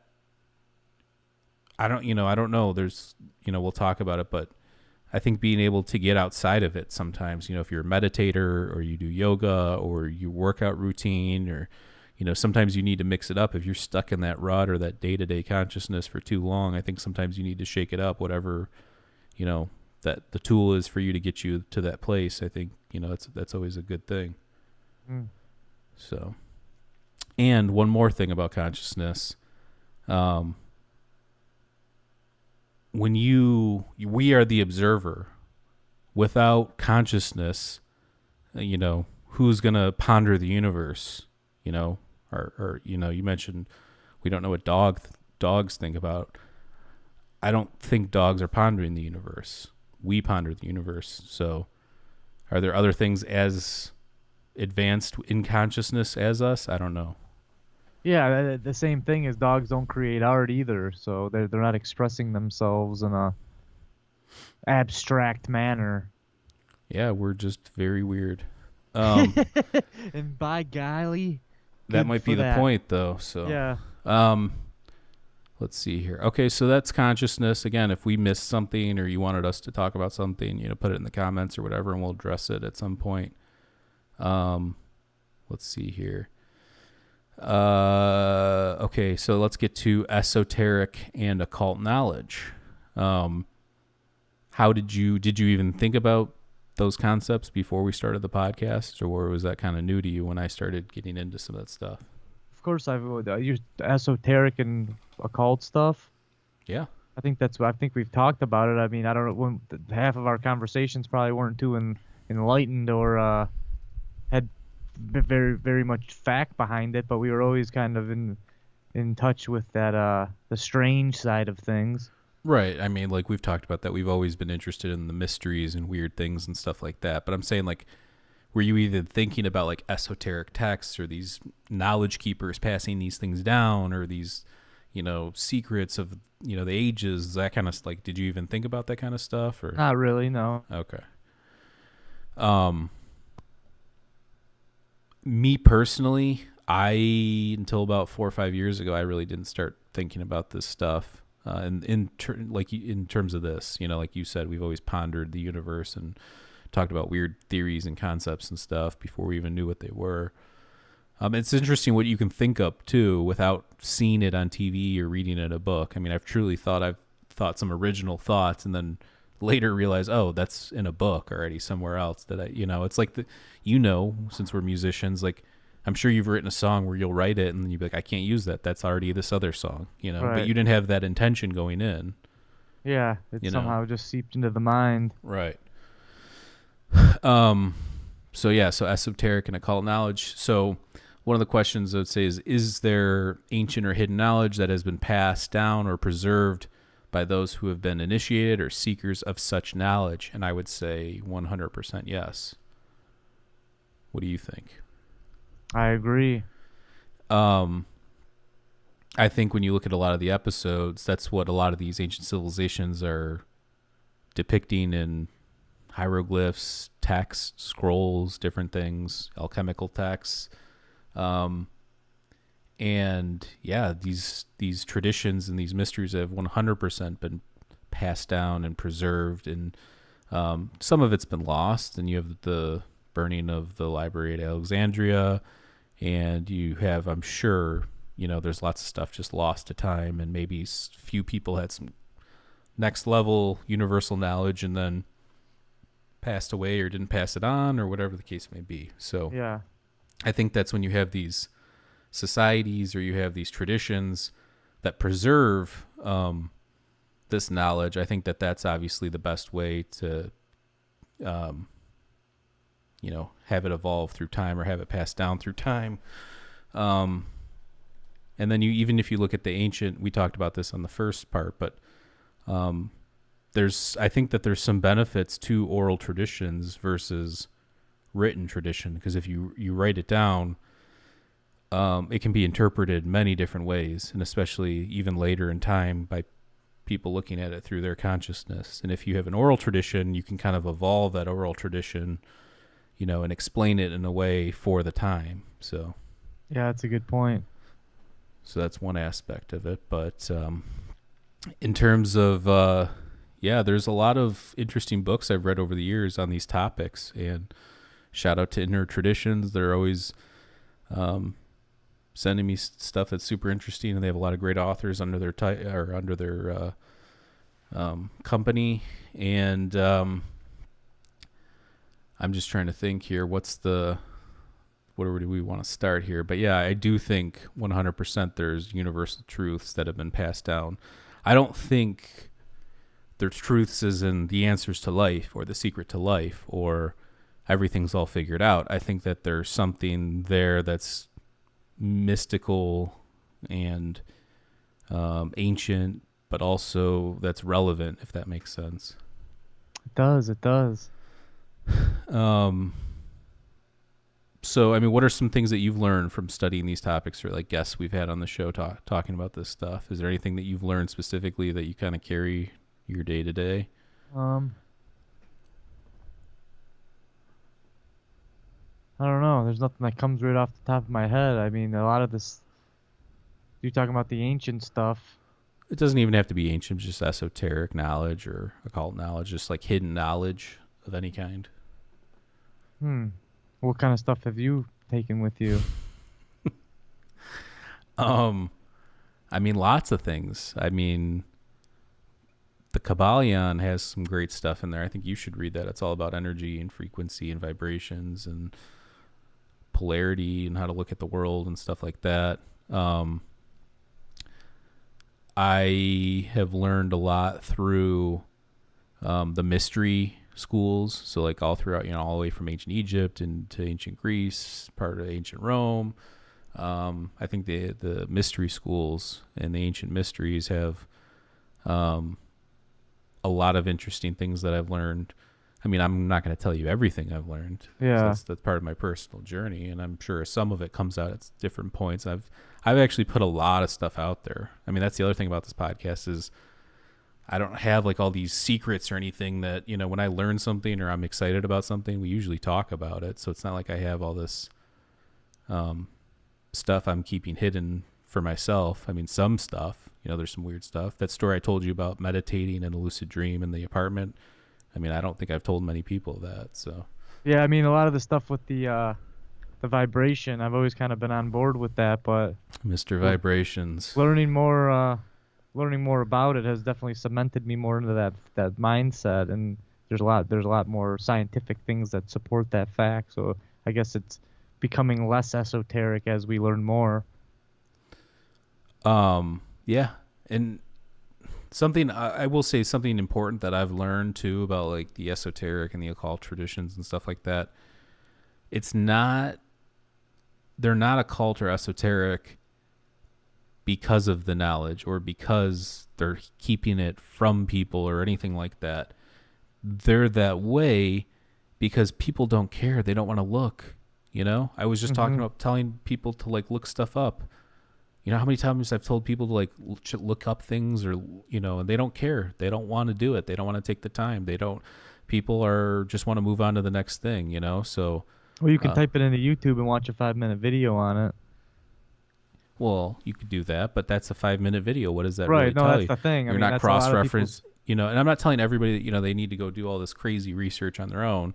I don't know. There's, we'll talk about it, but I think being able to get outside of it sometimes, if you're a meditator or you do yoga or you workout routine or, sometimes you need to mix it up. If you're stuck in that rut or that day-to-day consciousness for too long, I think sometimes you need to shake it up, whatever, that the tool is for you to get you to that place. I think, that's always a good thing. So, and one more thing about consciousness, when we are the observer. Without consciousness, who's going to ponder the universe, or you mentioned we don't know what dogs think about. I don't think dogs are pondering the universe. We ponder the universe. So are there other things as advanced in consciousness as us? I don't know. Yeah, the same thing as dogs don't create art either, so they're not expressing themselves in a abstract manner. Yeah, we're just very weird. And by golly, that might be the point, though. So yeah. Let's see here. Okay, so that's consciousness. Again, if we missed something or you wanted us to talk about something, put it in the comments or whatever, and we'll address it at some point. Let's see here. Okay, so let's get to esoteric and occult knowledge. How did you even think about those concepts before we started the podcast, or was that kind of new to you when I started getting into some of that stuff? Of course, I've used esoteric and occult stuff. Yeah, I think we've talked about it. I mean, I don't know, when half of our conversations probably weren't too enlightened or had very, very much fact behind it, but we were always kind of in touch with that the strange side of things. Right. I mean, like we've talked about that. We've always been interested in the mysteries and weird things and stuff like that. But I'm saying, like, were you even thinking about like esoteric texts or these knowledge keepers passing these things down or these, secrets of, the ages, that kind of like, did you even think about that kind of stuff or? Not really, no. Okay. Me personally, until about 4 or 5 years ago, I really didn't start thinking about this stuff. In terms of this, like you said, we've always pondered the universe and talked about weird theories and concepts and stuff before we even knew what they were. It's interesting what you can think up too without seeing it on TV or reading it in a book. I mean, I've thought some original thoughts and then later realize, oh, that's in a book already somewhere else that it's like since we're musicians, like I'm sure you've written a song where you'll write it and then you'll be like, I can't use that. That's already this other song, Right. But you didn't have that intention going in. Yeah, it somehow just seeped into the mind. Right. So esoteric and occult knowledge. So one of the questions I would say is there ancient or hidden knowledge that has been passed down or preserved by those who have been initiated or seekers of such knowledge? And I would say 100% yes. What do you think? I agree. I think when you look at a lot of the episodes, that's what a lot of these ancient civilizations are depicting in hieroglyphs, text, scrolls, different things, alchemical texts. And yeah, these traditions and these mysteries have 100% been passed down and preserved, and some of it's been lost. And you have the burning of the library at Alexandria, and you have, I'm sure, there's lots of stuff just lost to time, and maybe few people had some next level universal knowledge and then passed away or didn't pass it on or whatever the case may be. So yeah, I think that's when you have these societies or you have these traditions that preserve this knowledge, I think that that's obviously the best way to, have it evolve through time or have it passed down through time. And then even if you look at the ancient, we talked about this on the first part, but I think that there's some benefits to oral traditions versus written tradition, because if you write it down, it can be interpreted many different ways, and especially even later in time by people looking at it through their consciousness. And if you have an oral tradition, you can kind of evolve that oral tradition, and explain it in a way for the time. So yeah, that's a good point. So that's one aspect of it. But in terms of, there's a lot of interesting books I've read over the years on these topics, and shout out to Inner Traditions. They're always sending me stuff that's super interesting, and they have a lot of great authors under their company. And I'm just trying to think here, where do we want to start here? But yeah, I do think 100% there's universal truths that have been passed down. I don't think there's truths as in the answers to life or the secret to life or everything's all figured out. I think that there's something there that's mystical and ancient, but also that's relevant, if that makes sense. It does. So, I mean, what are some things that you've learned from studying these topics, or like guests we've had on the show talking about this stuff? Is there anything that you've learned specifically that you kind of carry your day to day? I don't know. There's nothing that comes right off the top of my head. I mean, a lot of this, you're talking about the ancient stuff. It doesn't even have to be ancient, just esoteric knowledge or occult knowledge, just like hidden knowledge of any kind. What kind of stuff have you taken with you? I mean, lots of things. I mean, the Kabbalion has some great stuff in there. I think you should read that. It's all about energy and frequency and vibrations and polarity and how to look at the world and stuff like that. I have learned a lot through the mystery schools, so like all throughout, all the way from ancient Egypt into ancient Greece, part of ancient Rome. I think the mystery schools and the ancient mysteries have a lot of interesting things that I've learned. I mean, I'm not going to tell you everything I've learned. Yeah, so that's part of my personal journey, and I'm sure some of it comes out at different points. I've actually put a lot of stuff out there. I mean, that's the other thing about this podcast is I don't have like all these secrets or anything that, when I learn something or I'm excited about something, we usually talk about it. So it's not like I have all this stuff I'm keeping hidden for myself. I mean, some stuff, there's some weird stuff. That story I told you about meditating in a lucid dream in the apartment, I mean, I don't think I've told many people that. So yeah, I mean, a lot of the stuff with the vibration, I've always kind of been on board with that, but Mr. Vibrations, learning more about it has definitely cemented me more into that mindset, and there's a lot more scientific things that support that fact. So I guess it's becoming less esoteric as we learn more. Yeah, and something I will say, something important that I've learned too about like the esoteric and the occult traditions and stuff like that. They're not occult or esoteric because of the knowledge or because they're keeping it from people or anything like that. They're that way because people don't care. They don't want to look, I was just talking about telling people to like look stuff up. How many times I've told people to like look up things or, and they don't care. They don't want to do it. They don't want to take the time. People are just want to move on to the next thing, so. Well, you can type it into YouTube and watch a 5-minute video on it. Well, you could do that, but that's a 5-minute video. What does that right, really no, tell that's you? the thing. You're not cross-reference, and I'm not telling everybody that, they need to go do all this crazy research on their own.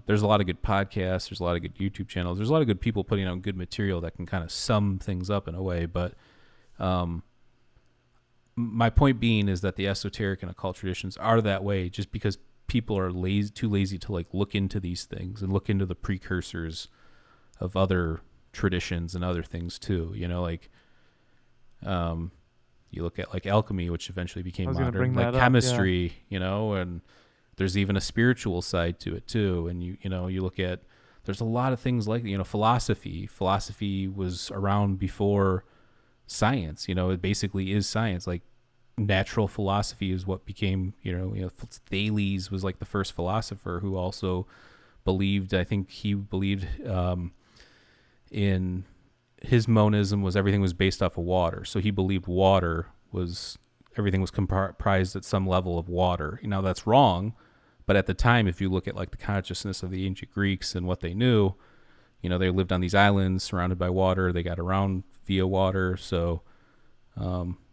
There's a lot of good podcasts. There's a lot of good YouTube channels. There's a lot of good people putting out good material that can kind of sum things up in a way. But my point being is that the esoteric and occult traditions are that way just because people are too lazy to like look into these things and look into the precursors of other traditions and other things too. You know, like you look at like alchemy, which eventually became modern, like chemistry, you know, and there's even a spiritual side to it too. And you know, you look at, there's a lot of things like, you know, philosophy. Philosophy was around before science. You know, it basically is science. Like natural philosophy is what became, you know, Thales was like the first philosopher who also believed, I think he believed in his monism was everything was based off of water. So he believed everything was comprised at some level of water. Now that's wrong. But at the time, if you look at like the consciousness of the ancient Greeks and what they knew, you know, they lived on these islands surrounded by water. They got around via water. So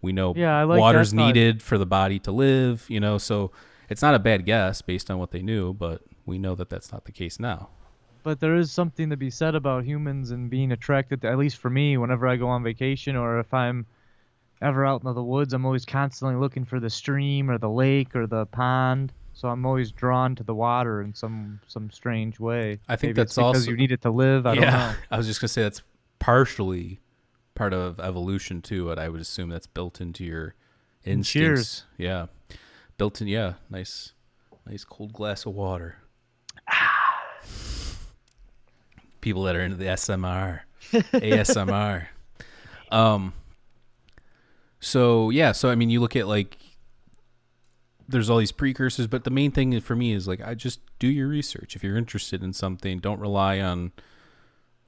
we know water's needed for the body to live, you know, so it's not a bad guess based on what they knew, but we know that that's not the case now. But there is something to be said about humans and being attracted to, at least for me, whenever I go on vacation or if I'm ever out in the woods, I'm always constantly looking for the stream or the lake or the pond. So I'm always drawn to the water in some strange way. I think Maybe that's it's because also you need it to live. I don't know. I was just gonna say that's partially part of evolution too. But I would assume that's built into your instincts. Cheers. Yeah, built in. Yeah, nice cold glass of water. People that are into the ASMR. So I mean, you look at like, there's all these precursors, but the main thing for me is like, I just do your research. If you're interested in something, don't rely on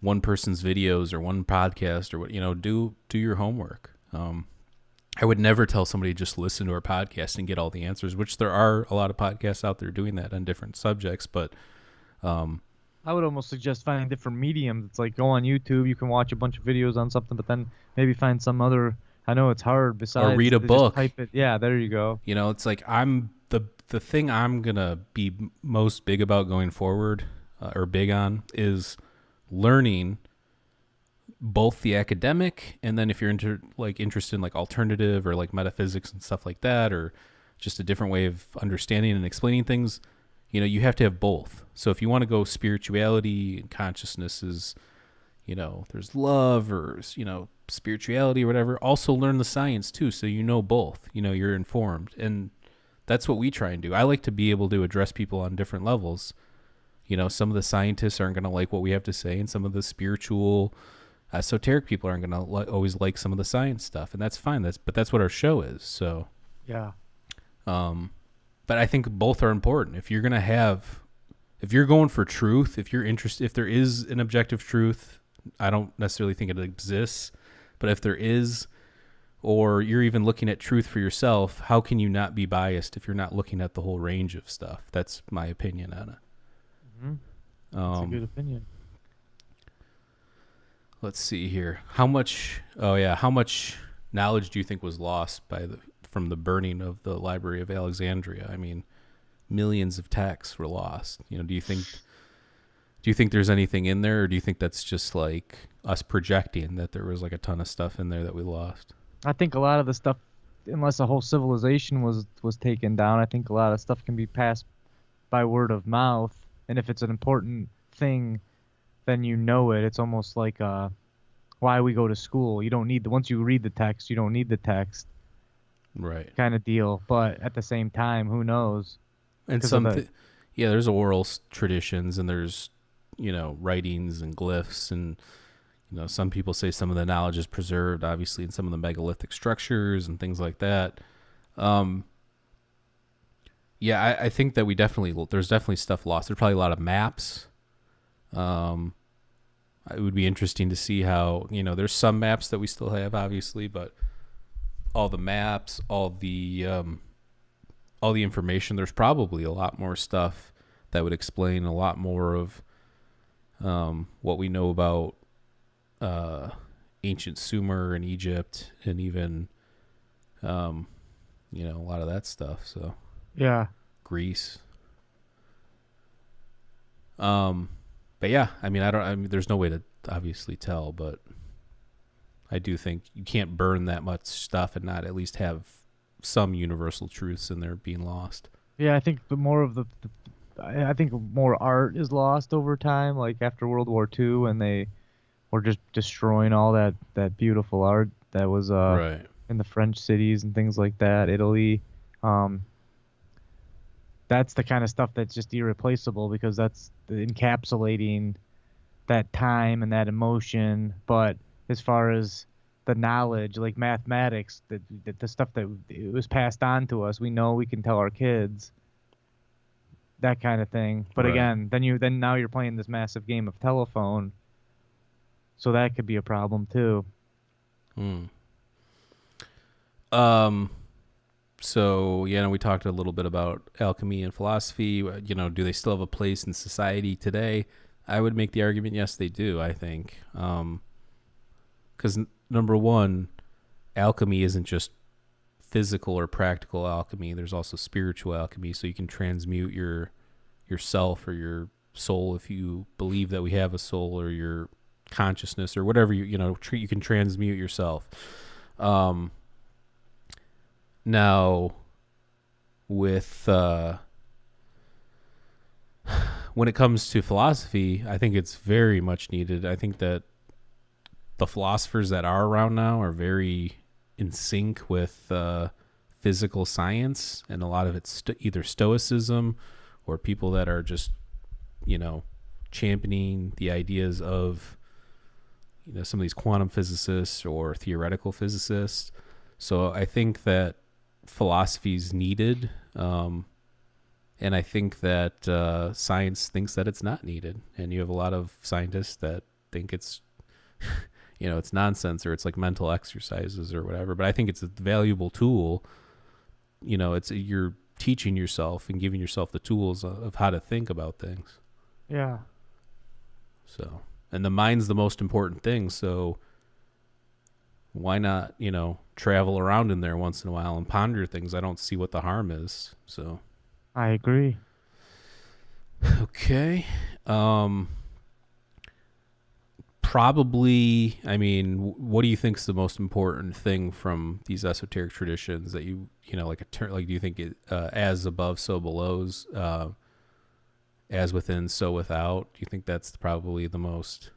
one person's videos or one podcast or what, you know, do your homework. I would never tell somebody to just listen to our podcast and get all the answers, which there are a lot of podcasts out there doing that on different subjects, but I would almost suggest finding different mediums. It's like go on YouTube, you can watch a bunch of videos on something, but then maybe find some other, I know it's hard besides. Or read a book. Type it. Yeah, there you go. You know, it's like the thing I'm going to be most big about going forward or big on is learning both the academic and then if you're interested in like alternative or like metaphysics and stuff like that, or just a different way of understanding and explaining things, you know, you have to have both. So if you want to go spirituality and consciousness is, you know, there's love or, you know, spirituality or whatever, also learn the science too. So, you know, both, you know, you're informed, and that's what we try and do. I like to be able to address people on different levels. You know, some of the scientists aren't going to like what we have to say, and some of the spiritual esoteric people aren't going to always like some of the science stuff, and that's fine. But that's what our show is. So, yeah. But I think both are important. If you're going for truth, if you're interested, if there is an objective truth, I don't necessarily think it exists, but if there is, or you're even looking at truth for yourself, how can you not be biased if you're not looking at the whole range of stuff? That's my opinion on it. Mm-hmm. That's a good opinion. Let's see here. How much knowledge do you think was lost from the burning of the Library of Alexandria? I mean, millions of texts were lost. You know, do you think there's anything in there, or do you think that's just like us projecting that there was like a ton of stuff in there that we lost? I think a lot of the stuff, unless a whole civilization was taken down, I think a lot of stuff can be passed by word of mouth. And if it's an important thing, then you know it. It's almost like why we go to school. You don't need once you read the text, you don't need the text. Right. Kind of deal. But at the same time, who knows? And there's oral traditions, and there's, you know, writings and glyphs, and, you know, some people say some of the knowledge is preserved, obviously, in some of the megalithic structures and things like that. I think that there's definitely stuff lost. There's probably a lot of maps. It would be interesting to see how, you know, there's some maps that we still have, obviously, but all the maps, all the information, there's probably a lot more stuff that would explain a lot more of what we know about ancient Sumer and Egypt, and even you know, a lot of that stuff. So yeah, Greece. But yeah, I mean, there's no way to obviously tell, but I do think you can't burn that much stuff and not at least have some universal truths in there being lost. Yeah, I think I think more art is lost over time, like after World War II, and they or just destroying all that beautiful art that was Right. in the French cities and things like that, Italy. Um, that's the kind of stuff that's just irreplaceable because that's encapsulating that time and that emotion. But as far as the knowledge, like mathematics, the stuff that it was passed on to us, we know we can tell our kids that kind of thing. But Right. again, then now you're playing this massive game of telephone, so that could be a problem too. So, we talked a little bit about alchemy and philosophy. Do they still have a place in society today? I would make the argument, yes, they do, I think. Because, number one, alchemy isn't just physical or practical alchemy. There's also spiritual alchemy, so you can transmute yourself or your soul if you believe that we have a soul, or your consciousness or whatever, you can transmute yourself. Now, with when it comes to philosophy, I think it's very much needed. I think that the philosophers that are around now are very in sync with physical science, and a lot of it's either stoicism or people that are just, championing the ideas of, some of these quantum physicists or theoretical physicists. So I think that philosophy is needed, and I think that science thinks that it's not needed, and you have a lot of scientists that think it's it's nonsense, or it's like mental exercises or whatever. But I think it's a valuable tool. You're teaching yourself and giving yourself the tools of how to think about things. Yeah. So, and the mind's the most important thing, so why not, travel around in there once in a while and ponder things? I don't see what the harm is. So I agree. Okay. Probably, what do you think is the most important thing from these esoteric traditions that do you think as above, so below's, as within, so without? Do you think that's probably the most?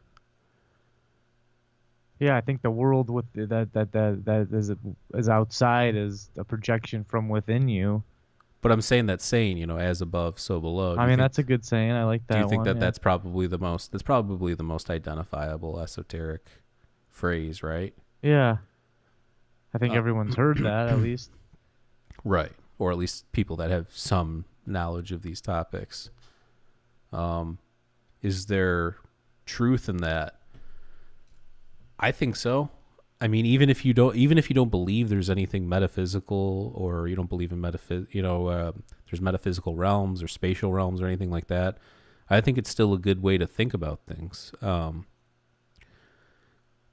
Yeah, I think the world with that is outside is a projection from within you. But I'm saying that saying, as above, so below. That's a good saying. I like that one. Do you think one, that that's probably the most identifiable esoteric phrase, right? Yeah. I think everyone's heard that at least. Right. Or at least people that have some knowledge of these topics. Is there truth in that? I think so. Even if you don't believe there's anything metaphysical, or you don't believe in there's metaphysical realms or spatial realms or anything like that, I think it's still a good way to think about things.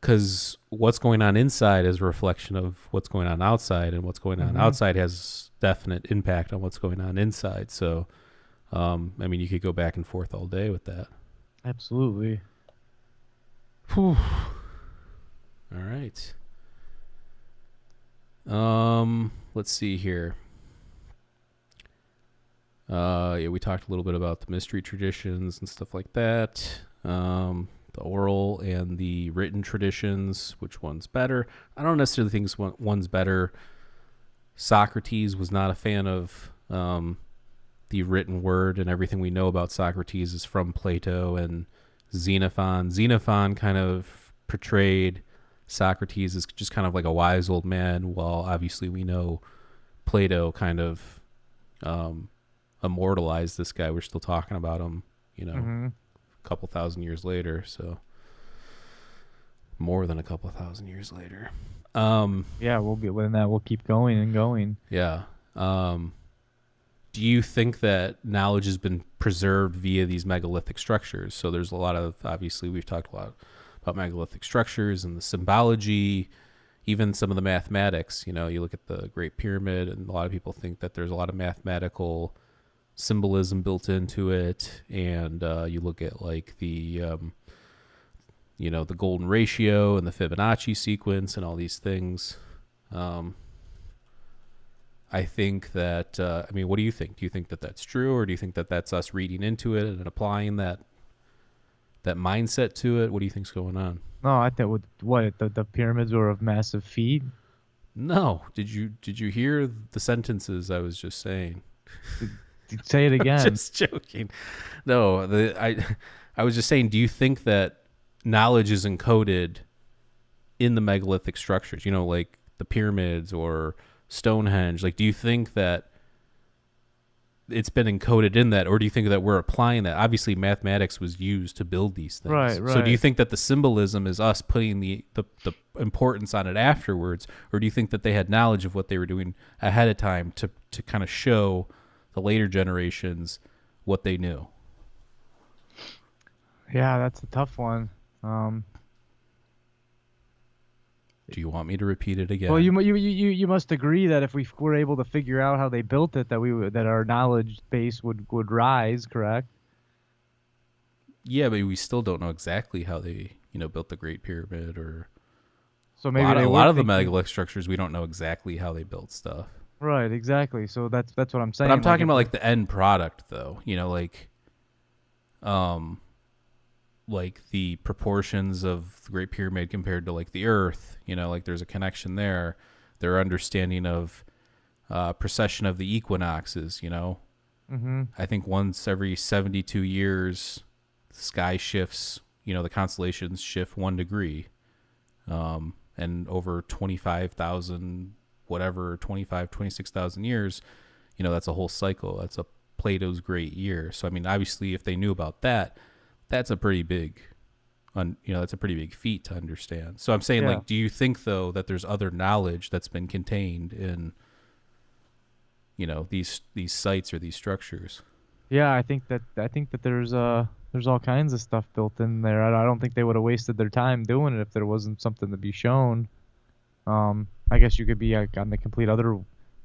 Because what's going on inside is a reflection of what's going on outside, and what's going on outside has definite impact on what's going on inside. So, you could go back and forth all day with that. Absolutely. Whew. All right. Let's see here. We talked a little bit about the mystery traditions and stuff like that. The oral and the written traditions, which one's better? I don't necessarily think one's better. Socrates was not a fan of the written word, and everything we know about Socrates is from Plato and Xenophon. Xenophon kind of portrayed Socrates is just kind of like a wise old man, while obviously we know Plato kind of immortalized this guy. We're still talking about him, a couple thousand years later, so more than a couple thousand years later. Yeah, we'll get within that. We'll keep going and going. Yeah. Do you think that knowledge has been preserved via these megalithic structures? So there's a lot of, obviously we've talked a lot about megalithic structures and the symbology, even some of the mathematics. You look at the Great Pyramid, and a lot of people think that there's a lot of mathematical symbolism built into it. And you look at like the, the golden ratio and the Fibonacci sequence and all these things. I think that, what do you think? Do you think that that's true, or do you think that that's us reading into it and applying that that mindset to it? What do you think's going on? No, I thought the pyramids were of massive feet. No. Did you hear the sentences I was just saying? Say it again. Just joking. No, I was just saying, do you think that knowledge is encoded in the megalithic structures, you know, like the pyramids or Stonehenge? Like, do you think that it's been encoded in that, or do you think that we're applying that? Obviously, mathematics was used to build these things. Right. So do you think that the symbolism is us putting the importance on it afterwards, or do you think that they had knowledge of what they were doing ahead of time to kind of show the later generations what they knew? Yeah, that's a tough one. Do you want me to repeat it again? Well, you must agree that if we were able to figure out how they built it, that our knowledge base would rise, correct? Yeah, but we still don't know exactly how they, built the Great Pyramid, or so maybe a lot of the megalithic structures. We don't know exactly how they built stuff. Right, exactly. So that's what I'm saying. But I'm talking about like the end product, though. Like the proportions of the Great Pyramid compared to like the Earth. Like there's a connection there. Their understanding of precession of the equinoxes. Mm-hmm. I think once every 72 years, the sky shifts. The constellations shift 1 degree, and over 25,000. Whatever, 26,000 years, that's a whole cycle. That's a Plato's great year. So, I mean, obviously, if they knew about that, that's a pretty big, that's a pretty big feat to understand. So I'm saying, like, do you think, though, that there's other knowledge that's been contained in, these sites or these structures? Yeah, I think that there's all kinds of stuff built in there. I don't think they would have wasted their time doing it if there wasn't something to be shown. I guess you could be like on the complete other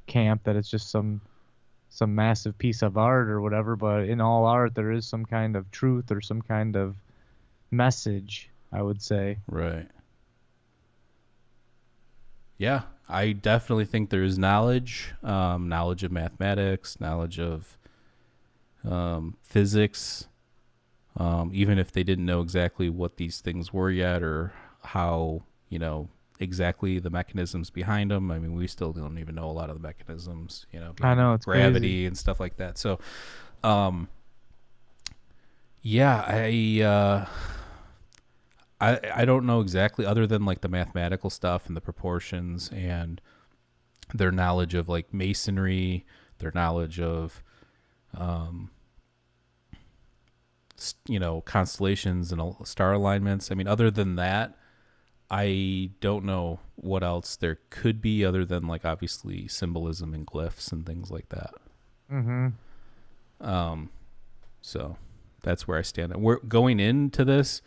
camp that it's just some massive piece of art or whatever, but in all art there is some kind of truth or some kind of message, I would say. Right. Yeah, I definitely think there is knowledge, knowledge of mathematics, knowledge of physics, even if they didn't know exactly what these things were yet or how, exactly the mechanisms behind them. I mean, we still don't even know a lot of the mechanisms, I know, it's gravity crazy. And stuff like that. So, yeah, I don't know exactly, other than like the mathematical stuff and the proportions and their knowledge of like masonry, their knowledge of, constellations and star alignments. I mean, other than that, I don't know what else there could be other than like obviously symbolism and glyphs and things like that. Mm-hmm. So that's where I stand. We're going into this.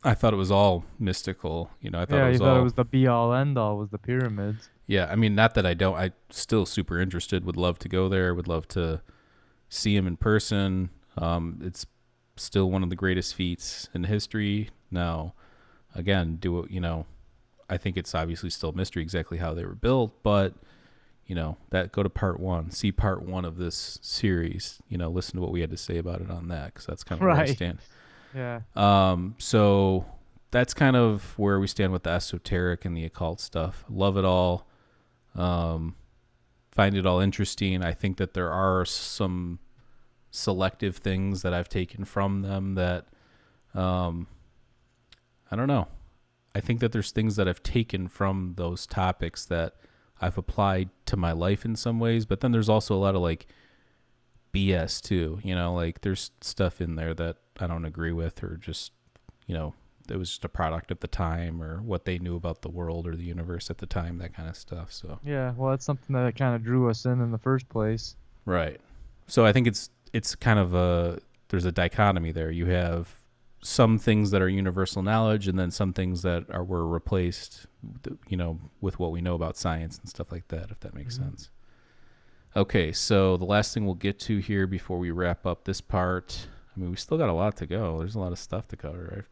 I thought it was all mystical. I thought it was the be all end all was the pyramids. Yeah, I mean, not that I don't. I still super interested. Would love to go there. Would love to see him in person. It's still one of the greatest feats in history. Now, again, I think it's obviously still a mystery exactly how they were built, but that go to part 1, see part 1 of this series, listen to what we had to say about it on that, because that's kind of where I stand. Yeah. So that's kind of where we stand with the esoteric and the occult stuff. Love it all. Find it all interesting. I think that there are some selective things that I've taken from them that, I don't know. I think that there's things that I've taken from those topics that I've applied to my life in some ways, but then there's also a lot of like BS too, like there's stuff in there that I don't agree with, or just, it was just a product of the time or what they knew about the world or the universe at the time, that kind of stuff. So yeah, well, that's something that kind of drew us in the first place. Right. So I think it's kind of there's a dichotomy there. You have some things that are universal knowledge, and then some things that were replaced, with what we know about science and stuff like that, if that makes sense. Okay, so the last thing we'll get to here before we wrap up this part. I mean, we still got a lot to go. There's a lot of stuff to cover,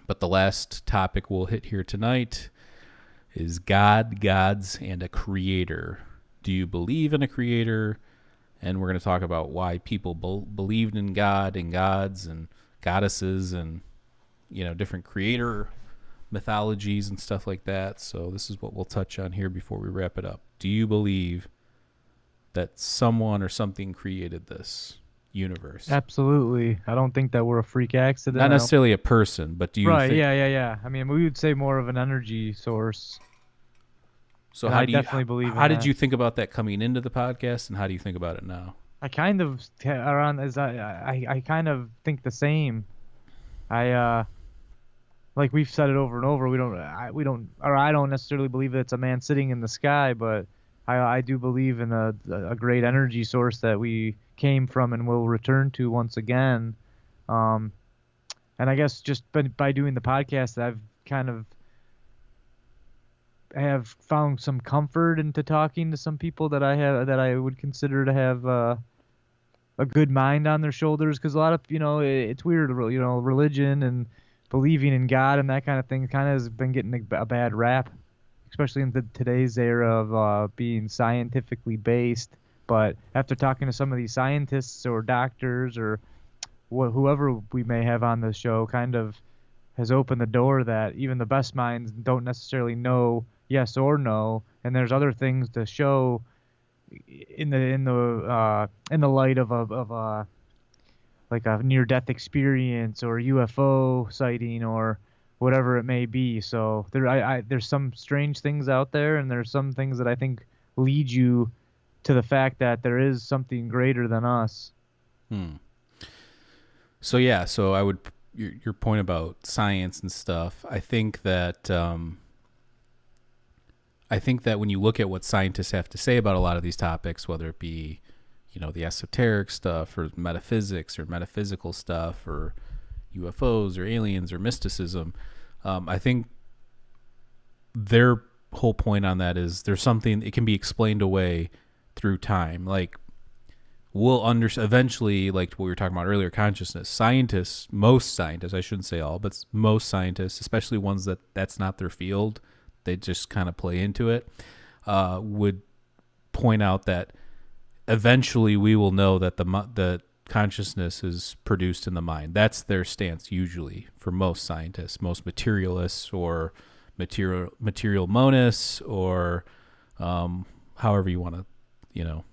but the last topic we'll hit here tonight is God, gods, and a creator. Do you believe in a creator? and we're going to talk about why people believed in God and gods and goddesses and, you know, different creator mythologies and stuff like that. So this is what we'll touch on here before we wrap it up. Do you believe that someone or something created this universe? Absolutely. I don't think that we're a freak accident. Not necessarily a person, but do you Right, think... yeah. I mean, we would say more of an energy source. So I definitely believe in how did that. you think about that coming into the podcast, and how do you think about it now? I kind of around as I kind of think the same. I like we've said it over and over. I don't necessarily believe that it's a man sitting in the sky, but I do believe in a great energy source that we came from and will return to once again. And I guess just by doing the podcast, I've kind of have found some comfort into talking to some people that I would consider to have a good mind on their shoulders, because a lot of, you know, it's weird, you know, religion and believing in God and that kind of thing kind of has been getting a bad rap, especially in today's era of being scientifically based. But after talking to some of these scientists or doctors or whoever we may have on the show, kind of has opened the door that even the best minds don't necessarily know yes or no, and there's other things to show in the light of a like a near-death experience or UFO sighting or whatever it may be. So there's some strange things out there, and there's some things that I think lead you to the fact that there is something greater than us. So yeah, so I would your point about science and stuff. I think that when you look at what scientists have to say about a lot of these topics, whether it be, you know, the esoteric stuff or metaphysics or metaphysical stuff or UFOs or aliens or mysticism, I think their whole point on that is there's something, it can be explained away through time. Like, we'll eventually, like what we were talking about earlier, consciousness. Scientists, most scientists, I shouldn't say all, but most scientists, especially ones that's not their field, they just kind of play into it, would point out that eventually we will know that the consciousness is produced in the mind. That's their stance usually for most scientists, most materialists or material monists, or however you want to, you know,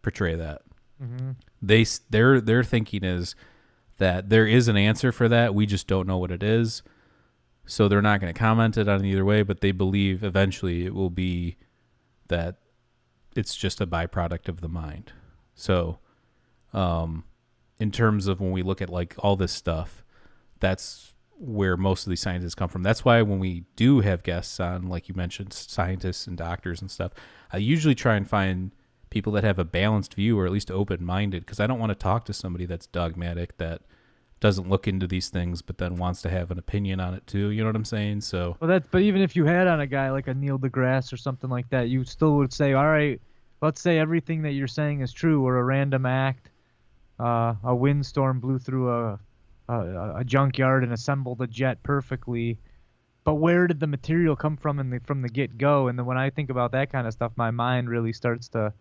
portray that. Mm-hmm. Their thinking is that there is an answer for that. We just don't know what it is. So they're not going to comment it on either way, but they believe eventually it will be that it's just a byproduct of the mind. So in terms of when we look at like all this stuff, that's where most of these scientists come from. That's why when we do have guests on, like you mentioned, scientists and doctors and stuff, I usually try and find people that have a balanced view or at least open-minded, because I don't want to talk to somebody that's dogmatic, that doesn't look into these things but then wants to have an opinion on it too. You know what I'm saying? So but even if you had on a guy like a Neil deGrasse or something like that, you still would say, all right, let's say everything that you're saying is true, or a random act, a windstorm blew through a junkyard and assembled a jet perfectly, but where did the material come from from the get-go? And then when I think about that kind of stuff, my mind really starts to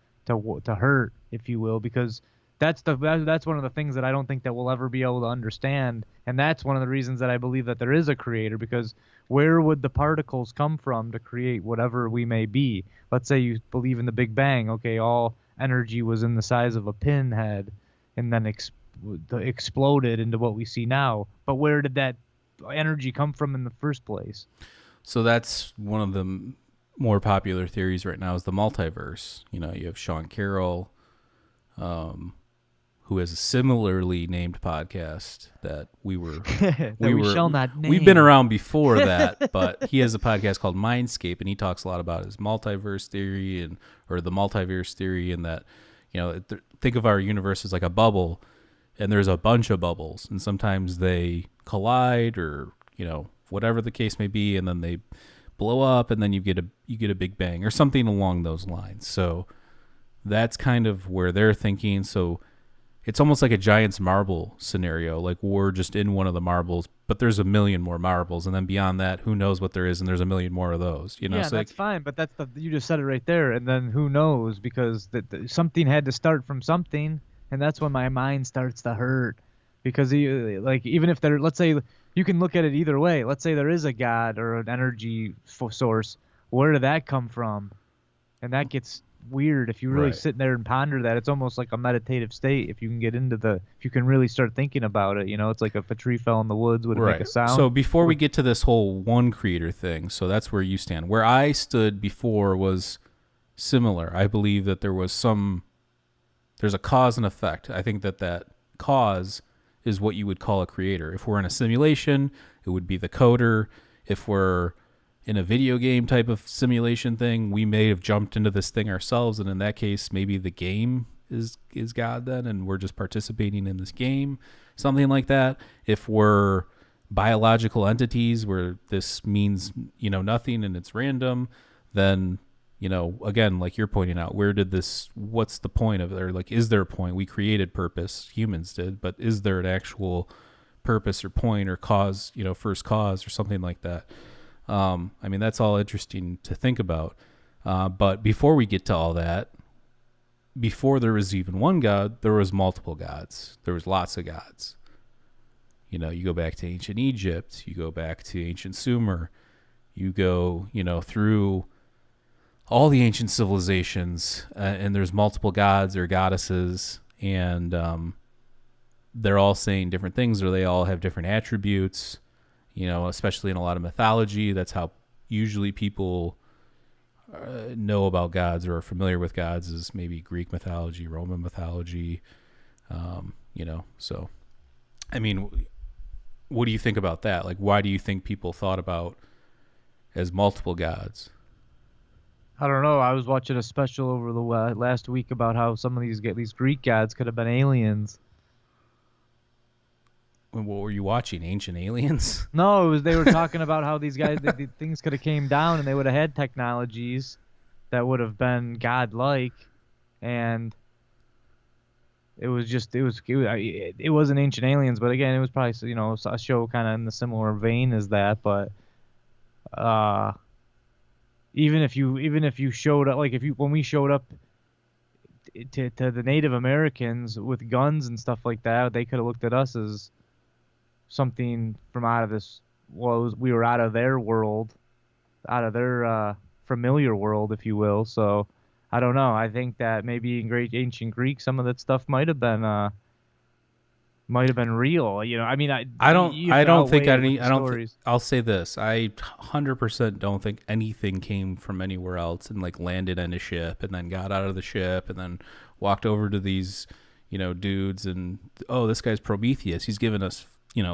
hurt, if you will, because that's one of the things that I don't think that we'll ever be able to understand. And that's one of the reasons that I believe that there is a creator, because where would the particles come from to create whatever we may be? Let's say you believe in the Big Bang. Okay, all energy was in the size of a pinhead and then exploded into what we see now. But where did that energy come from in the first place? So that's one of the more popular theories right now, is the multiverse. You know, you have Sean Carroll, who has a similarly named podcast that we shall not name. We've been around before that, but he has a podcast called Mindscape, and he talks a lot about his multiverse theory or the multiverse theory, and that, you know, think of our universe as like a bubble, and there's a bunch of bubbles, and sometimes they collide, or, you know, whatever the case may be, and then they blow up, and then you get a big bang or something along those lines. So that's kind of where they're thinking. So it's almost like a Giant's marble scenario, like we're just in one of the marbles, but there's a million more marbles, and then beyond that, who knows what there is, and there's a million more of those. You know, Yeah, so that's fine, but you just said it right there, and then who knows, because something had to start from something, and that's when my mind starts to hurt, because even if there, let's say, you can look at it either way. Let's say there is a God or an energy source. Where did that come from? And that gets weird if you really sit there and ponder that. It's almost like a meditative state if you can get into if you can really start thinking about it. You know, it's like if a tree fell in the woods, would it make a sound? So before we get to this whole one creator thing, so that's where you stand. Where I stood before was similar. I believe that there's a cause and effect. I think that cause is what you would call a creator. If we're in a simulation, it would be the coder. If we're in a video game type of simulation thing, we may have jumped into this thing ourselves, and in that case, maybe the game is God then, and we're just participating in this game, something like that. If we're biological entities where this means, nothing and it's random, then, again, like you're pointing out, what's the point of it? Or like, is there a point? We created purpose, humans did, but is there an actual purpose or point or cause, first cause or something like that? That's all interesting to think about. But before we get to all that, before there was even one God, there was multiple gods. There was lots of gods. You go back to ancient Egypt, you go back to ancient Sumer, you go, through all the ancient civilizations, and there's multiple gods or goddesses, and they're all saying different things, or they all have different attributes. Especially in a lot of mythology, that's how usually people know about gods or are familiar with gods, is maybe Greek mythology, Roman mythology, So, what do you think about that? Like, why do you think people thought about as multiple gods? I don't know. I was watching a special over the last week about how some of these Greek gods could have been aliens. What were you watching? Ancient Aliens? No, they were talking about how these guys, the things could have came down and they would have had technologies that would have been godlike, and it wasn't Ancient Aliens, but again, it was probably a show kind of in the similar vein as that. But even if you showed up, like when we showed up to the Native Americans with guns and stuff like that, they could have looked at us as something from out of this. Well, we were out of their world, out of their familiar world, if you will. So I don't know. I think that maybe in ancient Greek, some of that stuff might have been real. I'll say this. I 100% don't think anything came from anywhere else and like landed on a ship and then got out of the ship and then walked over to these, dudes and, oh, this guy's Prometheus. He's giving us,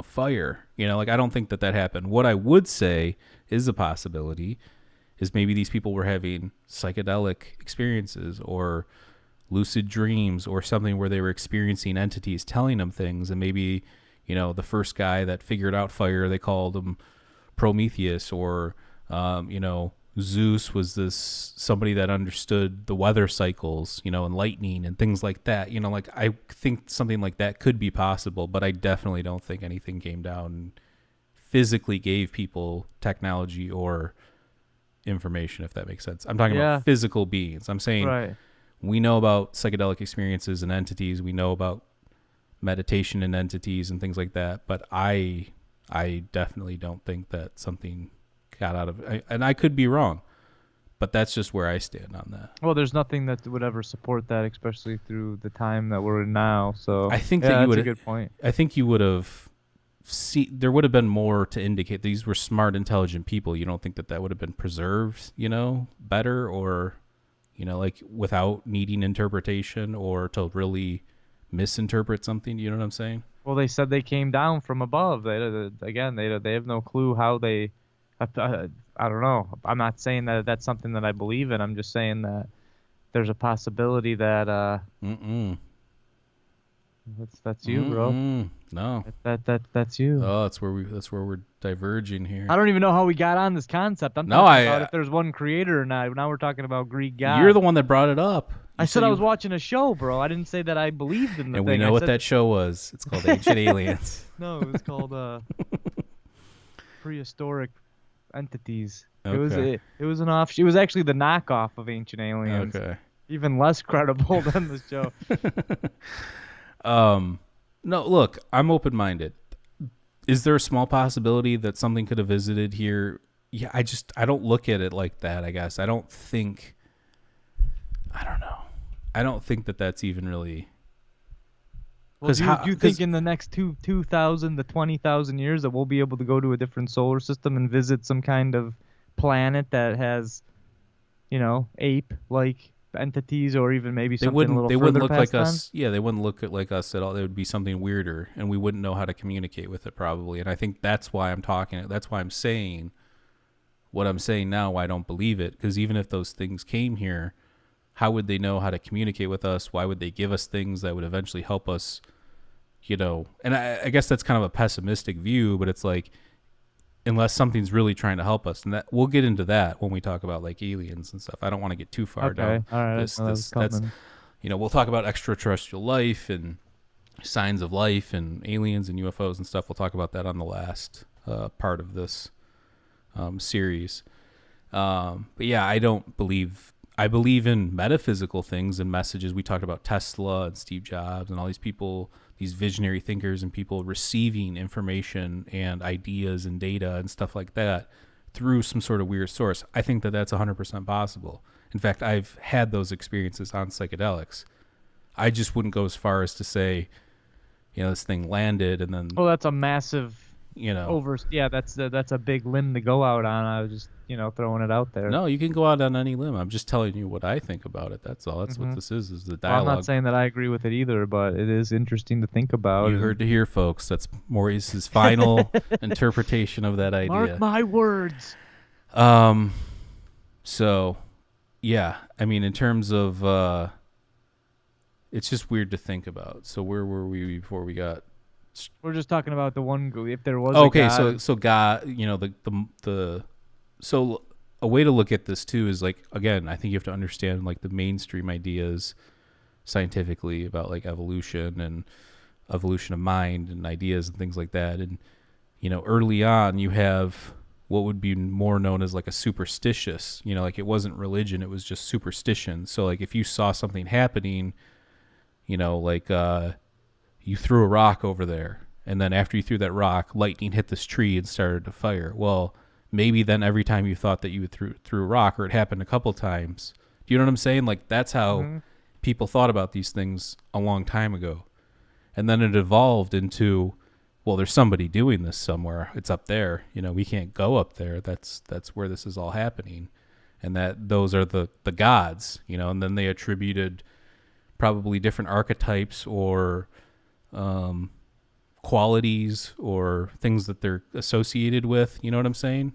fire. I don't think that happened. What I would say is a possibility is maybe these people were having psychedelic experiences or lucid dreams or something where they were experiencing entities telling them things, and maybe the first guy that figured out fire, they called him Prometheus, or Zeus was somebody that understood the weather cycles, and lightning and things like that. I think something like that could be possible, but I definitely don't think anything came down and physically gave people technology or information, if that makes sense. I'm talking about physical beings. I'm saying we know about psychedelic experiences and entities. We know about meditation and entities and things like that. But I definitely don't think that something got out of it. And I could be wrong, but that's just where I stand on that. Well, there's nothing that would ever support that, especially through the time that we're in now. So I think that's a good point. I think you would have there would have been more to indicate these were smart, intelligent people. You don't think that would have been preserved, better, or, like without needing interpretation or to really misinterpret something? You know what I'm saying? Well, they said they came down from above. They have no clue how they. I don't know. I'm not saying that that's something that I believe in. I'm just saying that there's a possibility that. That's you, bro. No. That's you. Oh, that's where we're diverging here. I don't even know how we got on this concept. I'm talking about if there's one creator or not. Now we're talking about Greek gods. You're the one that brought it up. I said I was watching a show, bro. I didn't say that I believed in the thing. And we know what that show was. It's called Ancient Aliens. No, it was called prehistoric entities. Okay. It was an off. It was actually the knockoff of Ancient Aliens. Okay. Even less credible than the show. No, look, I'm open-minded. Is there a small possibility that something could have visited here? Yeah, I don't look at it like that, I guess. I don't know. I don't think that that's even really... Well, do you think in the next 2,000 to 20,000 years that we'll be able to go to a different solar system and visit some kind of planet that has, ape-like entities, or even maybe something a little further they wouldn't look like on? us. Yeah, they wouldn't look like us at all. They would be something weirder, and we wouldn't know how to communicate with it probably. And I think that's why that's why I'm saying what I'm saying now, why I don't believe it. Because even if those things came here, how would they know how to communicate with us? Why would they give us things that would eventually help us, And I guess that's kind of a pessimistic view, but it's like, unless something's really trying to help us, and that we'll get into that when we talk about like aliens and stuff. I don't want to get too far down. All right. That's we'll talk about extraterrestrial life and signs of life and aliens and UFOs and stuff. We'll talk about that on the last part of this series. But yeah, I believe in metaphysical things and messages. We talked about Tesla and Steve Jobs and all these people, these visionary thinkers and people receiving information and ideas and data and stuff like that through some sort of weird source. I think that that's 100% possible. In fact, I've had those experiences on psychedelics. I just wouldn't go as far as to say, this thing landed and then... Oh, that's a massive... that's a big limb to go out on. I was just, throwing it out there. No, you can go out on any limb. I'm just telling you what I think about it. That's all. That's what this is the dialogue. Well, I'm not saying that I agree with it either, but it is interesting to think about. You heard to hear, folks. That's Maurice's final interpretation of that idea. Mark my words. So, yeah. I mean, in terms of... it's just weird to think about. So where were we before we got... We're just talking about the one. If there was okay, a God. so God, so a way to look at this too is like, again, I think you have to understand like the mainstream ideas scientifically about like evolution and evolution of mind and ideas and things like that. And early on you have what would be more known as like a superstitious. Like it wasn't religion; it was just superstition. So like if you saw something happening, like you threw a rock over there, and then after you threw that rock, lightning hit this tree and started to fire. Well, maybe then every time you thought that you threw a rock, or it happened a couple times. Do you know what I'm saying? Like that's how people thought about these things a long time ago. And then it evolved into, well, there's somebody doing this somewhere. It's up there. We can't go up there. That's where this is all happening. And that those are the gods, and then they attributed probably different archetypes or qualities or things that they're associated with. You know what I'm saying?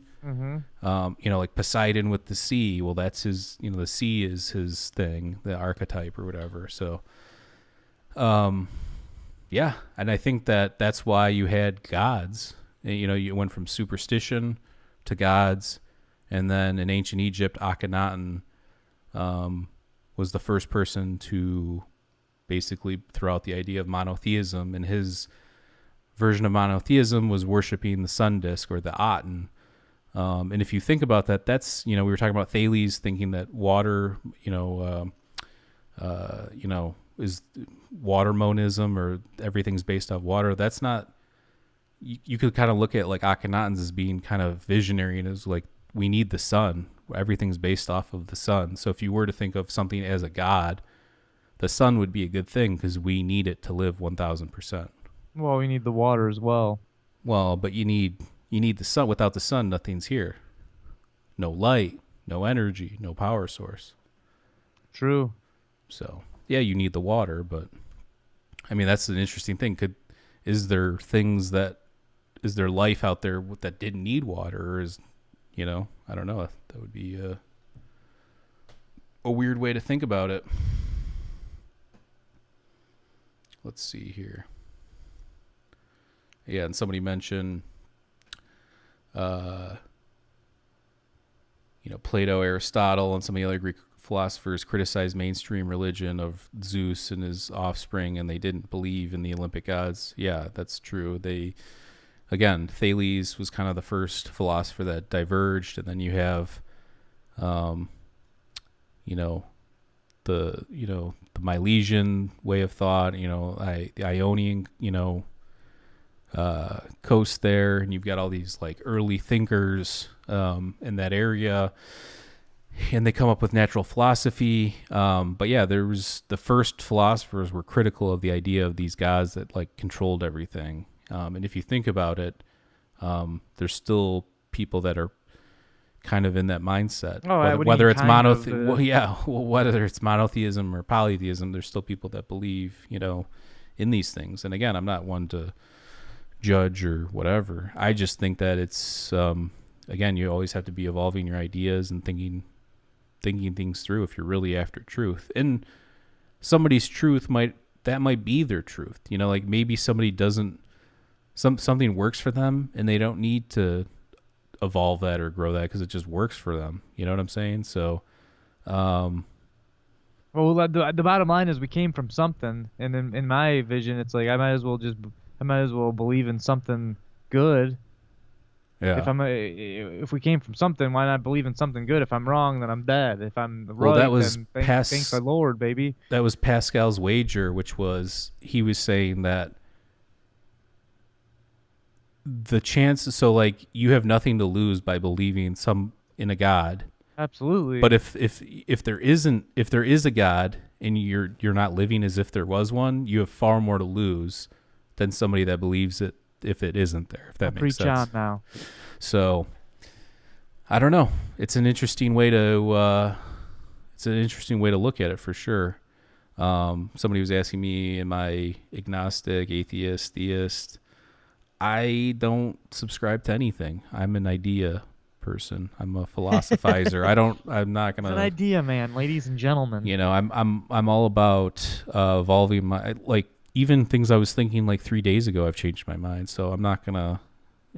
Like Poseidon with the sea. Well, that's his, the sea is his thing, the archetype or whatever. So, yeah. And I think that that's why you had gods. You went from superstition to gods. And then in ancient Egypt, Akhenaten was the first person to basically throw out the idea of monotheism, and his version of monotheism was worshiping the sun disk or the Aten. And if you think about that, that's, we were talking about Thales thinking that water, is water monism, or everything's based off water. That's not, you could kind of look at like Akhenaten's as being kind of visionary, and it's like, we need the sun. Everything's based off of the sun. So if you were to think of something as a god, the sun would be a good thing because we need it to live 1,000%. Well, we need the water as well. Well, but you need the sun. Without the sun, nothing's here. No light, no energy, no power source. True. So, yeah, you need the water, but I mean, that's an interesting thing. Is there life out there that didn't need water, or is, I don't know. That would be a weird way to think about it. Let's see here. Yeah, and somebody mentioned, Plato, Aristotle, and some of the other Greek philosophers criticized mainstream religion of Zeus and his offspring, and they didn't believe in the Olympic gods. Yeah, that's true. They again, Thales was kind of the first philosopher that diverged, and then you have, you know, the Milesian way of thought, you know, the Ionian, you know, coast there, and you've got all these like early thinkers in that area, and they come up with natural philosophy. But yeah, there was the first philosophers were critical of the idea of these gods that like controlled everything. And if you think about it, there's still people that are kind of in that mindset. Oh, whether it's whether it's monotheism or polytheism, there's still people that believe, you know, in these things. And again, I'm not one to judge or whatever. I just think that it's again, you always have to be evolving your ideas and thinking things through if you're really after truth. And somebody's truth might be their truth. You know, like maybe somebody doesn't something works for them and they don't need to evolve that or grow that because it just works for them. You know what I'm saying? So well, the bottom line is we came from something, and in my vision it's like I might as well believe in something good. Yeah. If we came from something, why not believe in something good? If I'm wrong, then I'm dead. If I'm right, that was then thank the Lord, baby. That was Pascal's wager, which was he was saying that the chances, so like you have nothing to lose by believing in a God. Absolutely. But if there is a God and you're not living as if there was one, you have far more to lose than somebody that believes it if it isn't there, if that makes sense. Preach on now. So I don't know. It's an interesting way to look at it for sure. Somebody was asking me, am I agnostic, atheist, theist? I don't subscribe to anything. I'm an idea person. I'm a philosophizer. I'm not gonna. It's an idea, man, ladies and gentlemen. You know, I'm all about evolving my, like, even things I was thinking like 3 days ago, I've changed my mind. So I'm not gonna.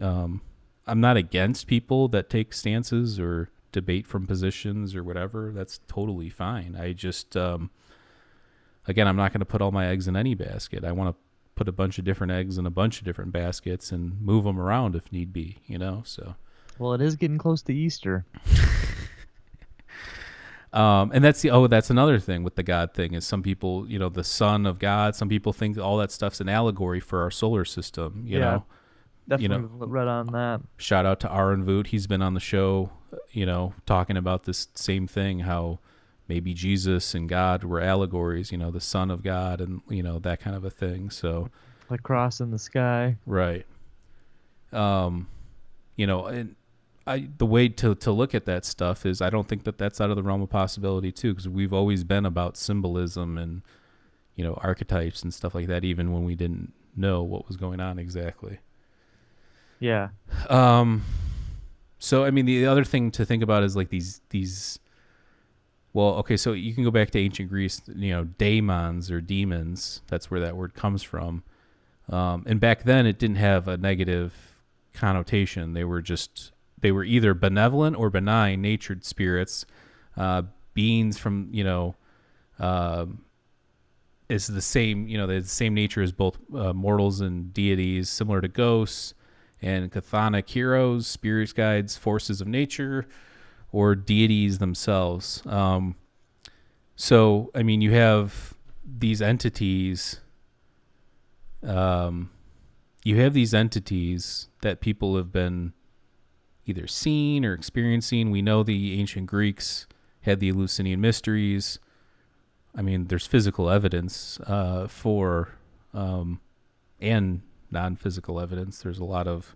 I'm not against people that take stances or debate from positions or whatever. That's totally fine. I just, again, I'm not going to put all my eggs in any basket. I want to put a bunch of different eggs in a bunch of different baskets and move them around if need be, you know? So. Well, it is getting close to Easter. And that's another thing with the God thing is some people, you know, the son of God, some people think all that stuff's an allegory for our solar system, you know? Definitely read on that. Shout out to Aaron Voot. He's been on the show, you know, talking about this same thing, how maybe Jesus and God were allegories, you know, the son of God and, you know, that kind of a thing. So like cross in the sky. Right. You know, and the way to look at that stuff is I don't think that that's out of the realm of possibility too, because we've always been about symbolism and, you know, archetypes and stuff like that, even when we didn't know what was going on exactly. Yeah. So, I mean, the other thing to think about is like these, well, okay, so you can go back to ancient Greece, you know, daemons or demons. That's where that word comes from. And back then it didn't have a negative connotation. They were either benevolent or benign natured spirits, beings from, you know, is the same, you know, the same nature as both mortals and deities, similar to ghosts and chthonic heroes, spirits, guides, forces of nature, or deities themselves. So, I mean, you have these entities. You have these entities that people have been either seen or experiencing. We know the ancient Greeks had the Eleusinian mysteries. I mean, there's physical evidence for and non-physical evidence. There's a lot of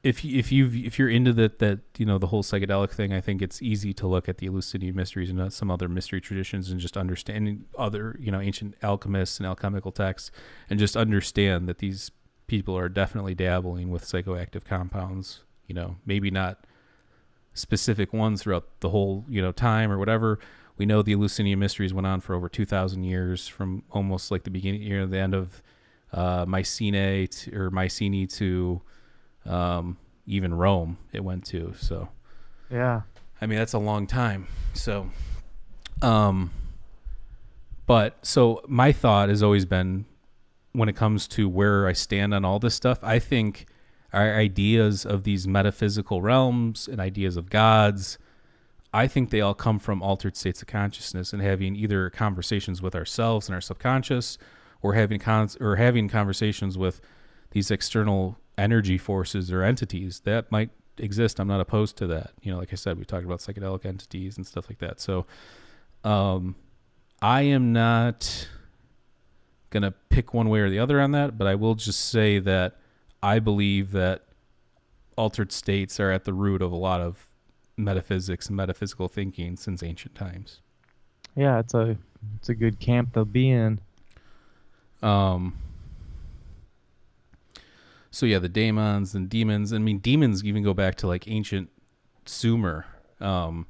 if you're into that you know, the whole psychedelic thing, I think it's easy to look at the Eleusinian mysteries and some other mystery traditions and just understanding other, you know, ancient alchemists and alchemical texts and just understand that these people are definitely dabbling with psychoactive compounds, you know, maybe not specific ones throughout the whole, you know, time or whatever. We know the Eleusinian mysteries went on for over 2,000 years, from almost like the beginning, you know, the end of Mycenae to even Rome it went to. So, yeah, I mean, that's a long time. So, but so my thought has always been, when it comes to where I stand on all this stuff, I think our ideas of these metaphysical realms and ideas of gods, I think they all come from altered states of consciousness and having either conversations with ourselves and our subconscious, or having conversations with these external energy forces or entities that might exist. I'm not opposed to that. Like I said, we talked about psychedelic entities and stuff like that. So I am not going to pick one way or the other on that, but I will just say that I believe that altered states are at the root of a lot of metaphysics and metaphysical thinking since ancient times. Yeah, it's a good camp to be in. So yeah, the daemons and demons. I mean, demons even go back to like ancient Sumer. You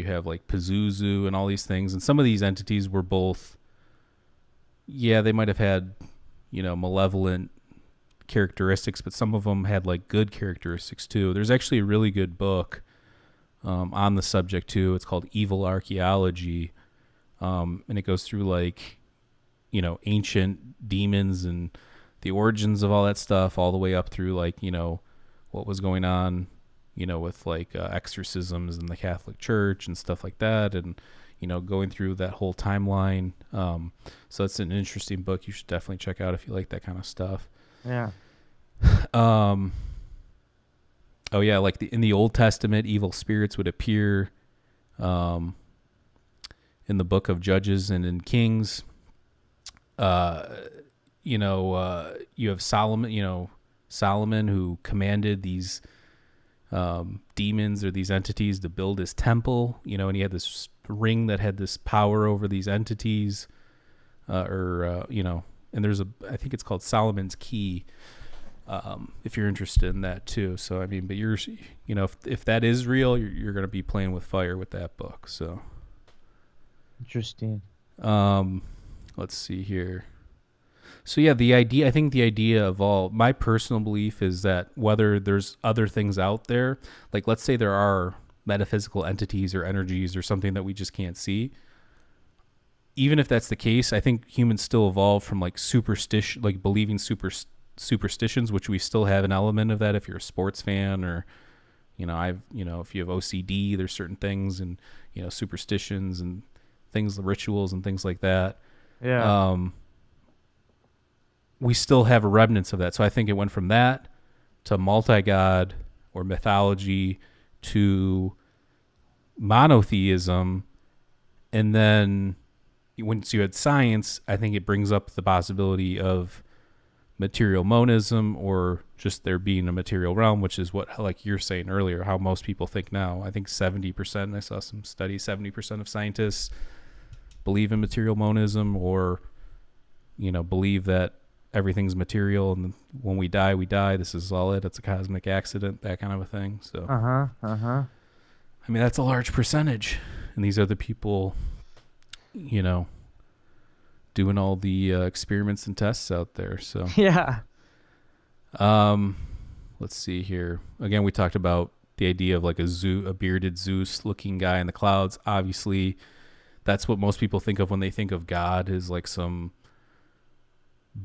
have like Pazuzu and all these things, and some of these entities were both. Yeah, they might have had, malevolent characteristics, but some of them had like good characteristics too. There's actually a really good book on the subject too. It's called Evil Archaeology, and it goes through like, ancient demons and the origins of all that stuff, all the way up through like, what was going on, with like exorcisms in the Catholic Church and stuff like that, and going through that whole timeline. So it's an interesting book. You should definitely check out if you like that kind of stuff. Yeah. Oh yeah, like in the Old Testament, evil spirits would appear in the book of Judges and in Kings. You have Solomon who commanded these demons or these entities to build his temple, and he had this ring that had this power over these entities, and there's I think it's called Solomon's Key, if you're interested in that too. So, I mean, but you're, if that is real, you're going to be playing with fire with that book. So interesting. Let's see here. So yeah, I think the idea of my personal belief is that whether there's other things out there, like let's say there are metaphysical entities or energies or something that we just can't see, even if that's the case, I think humans still evolved from like superstition, like believing superstitions, which we still have an element of that if you're a sports fan, or if you have OCD, there's certain things, and superstitions and things, rituals and things like that. Yeah. We still have a remnants of that. So I think it went from that to multi-god or mythology to monotheism. And then once you had science, I think it brings up the possibility of material monism, or just there being a material realm, which is what, like you're saying earlier, how most people think now. I think 70%, I saw some studies, 70% of scientists believe in material monism, or, believe that everything's material, and when we die, we die. This is all it. It's a cosmic accident, that kind of a thing. So, I mean, that's a large percentage. And these are the people, doing all the experiments and tests out there. So, yeah. Let's see here. Again, we talked about the idea of like a bearded Zeus looking guy in the clouds. Obviously, that's what most people think of when they think of God, is like some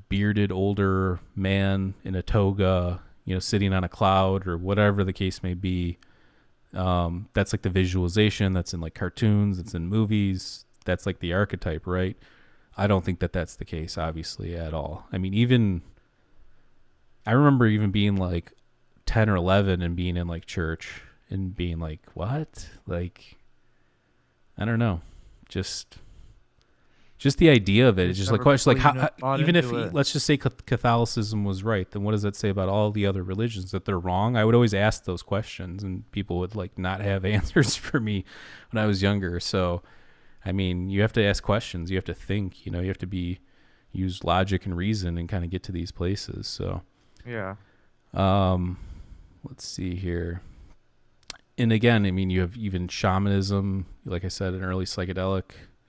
bearded older man in a toga, sitting on a cloud, or whatever the case may be. That's like the visualization that's in like cartoons, it's in movies. That's like the archetype, right? I don't think that that's the case, obviously, at all. I mean, I remember even being like 10 or 11 and being in like church and being like, what? Like, I don't know. Just the idea of it. It's just like question, like how, even if let's just say Catholicism was right, then what does that say about all the other religions, that they're wrong? I would always ask those questions, and people would like not have answers for me when I was younger. So, I mean, you have to ask questions. You have to think. You have to use logic and reason and kind of get to these places. So, yeah. Let's see here. And again, I mean, you have even shamanism, like I said, an early psychedelic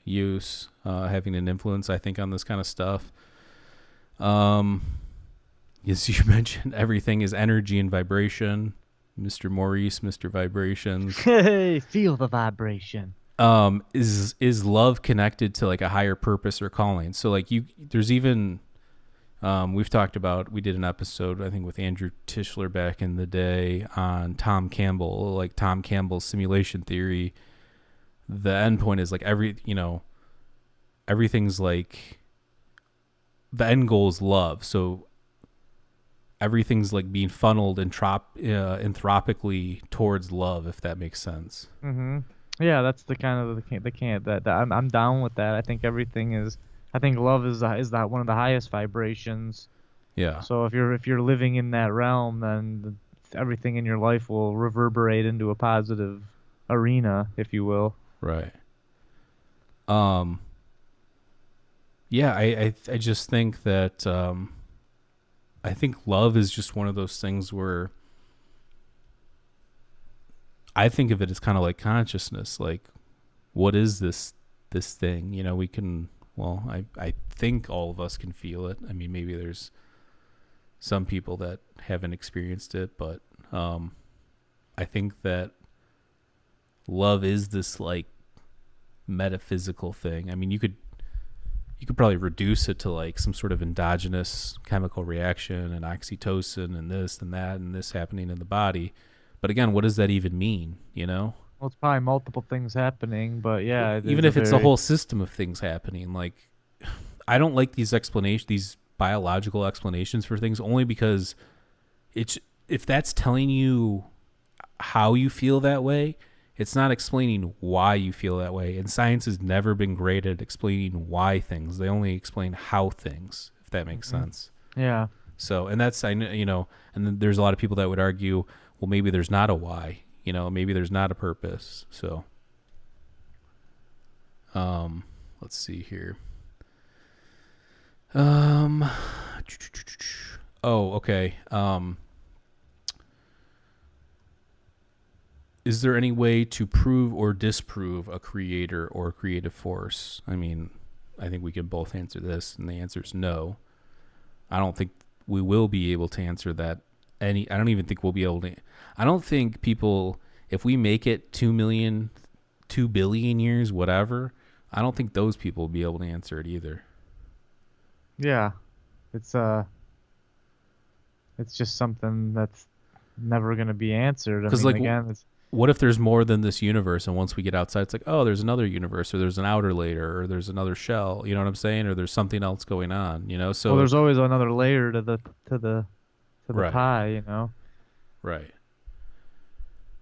use, having an influence, I think, on this kind of stuff. As you mentioned, everything is energy and vibration. Mr. Maurice, Mr. Vibrations. Hey, feel the vibration. Is love connected to like a higher purpose or calling? So like there's even we've talked about, we did an episode I think with Andrew Tischler back in the day on Tom Campbell, like Tom Campbell's simulation theory. The end point is like everything's like the end goal is love. So everything's like being funneled anthropically towards love, if that makes sense. Mm-hmm. Yeah, that's the kind of that I'm down with that. I think I think love is that one of the highest vibrations. Yeah. So if you're living in that realm, then everything in your life will reverberate into a positive arena, if you will. Right. Yeah, I just think that I think love is just one of those things where I think of it as kind of like consciousness. Like, what is this thing? We can, well, I think all of us can feel it. I mean, maybe there's some people that haven't experienced it, but I think that love is this like metaphysical thing. I mean, you could probably reduce it to like some sort of endogenous chemical reaction and oxytocin and this and that and this happening in the body. But again, what does that even mean? Well, it's probably multiple things happening, but yeah. Even if it's a whole system of things happening, like I don't like these biological explanations for things, only because if that's telling you how you feel that way, it's not explaining why you feel that way. And science has never been great at explaining why things. They only explain how things, if that makes sense. Yeah. So, and that's, and then there's a lot of people that would argue, well, maybe there's not a why, maybe there's not a purpose. So, let's see here. Oh, okay. Is there any way to prove or disprove a creator or creative force? I mean, I think we can both answer this, and the answer is no. I don't think we will be able to answer that. I don't even think we'll be able to. I don't think people, if we make it 2 billion years, whatever, I don't think those people will be able to answer it either. Yeah, it's just something that's never going to be answered. Because what if there's more than this universe, and once we get outside, it's like, oh, there's another universe, or there's an outer layer, or there's another shell. You know what I'm saying? Or there's something else going on. So there's always another layer to the right. pie. Right.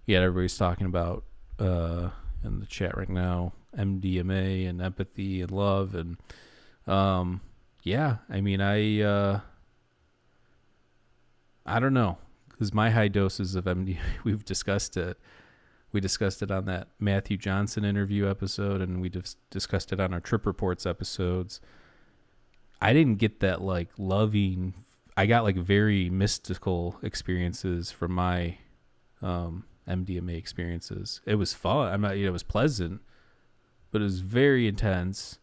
Yeah, everybody's talking about in the chat right now, MDMA and empathy and love, and yeah. I mean, I don't know, because my high doses of MDMA, we've discussed it. We discussed it on that Matthew Johnson interview episode, and we discussed it on our Trip Reports episodes. I didn't get that like loving. I got like very mystical experiences from my MDMA experiences. It was fun. It was pleasant, but it was very intense,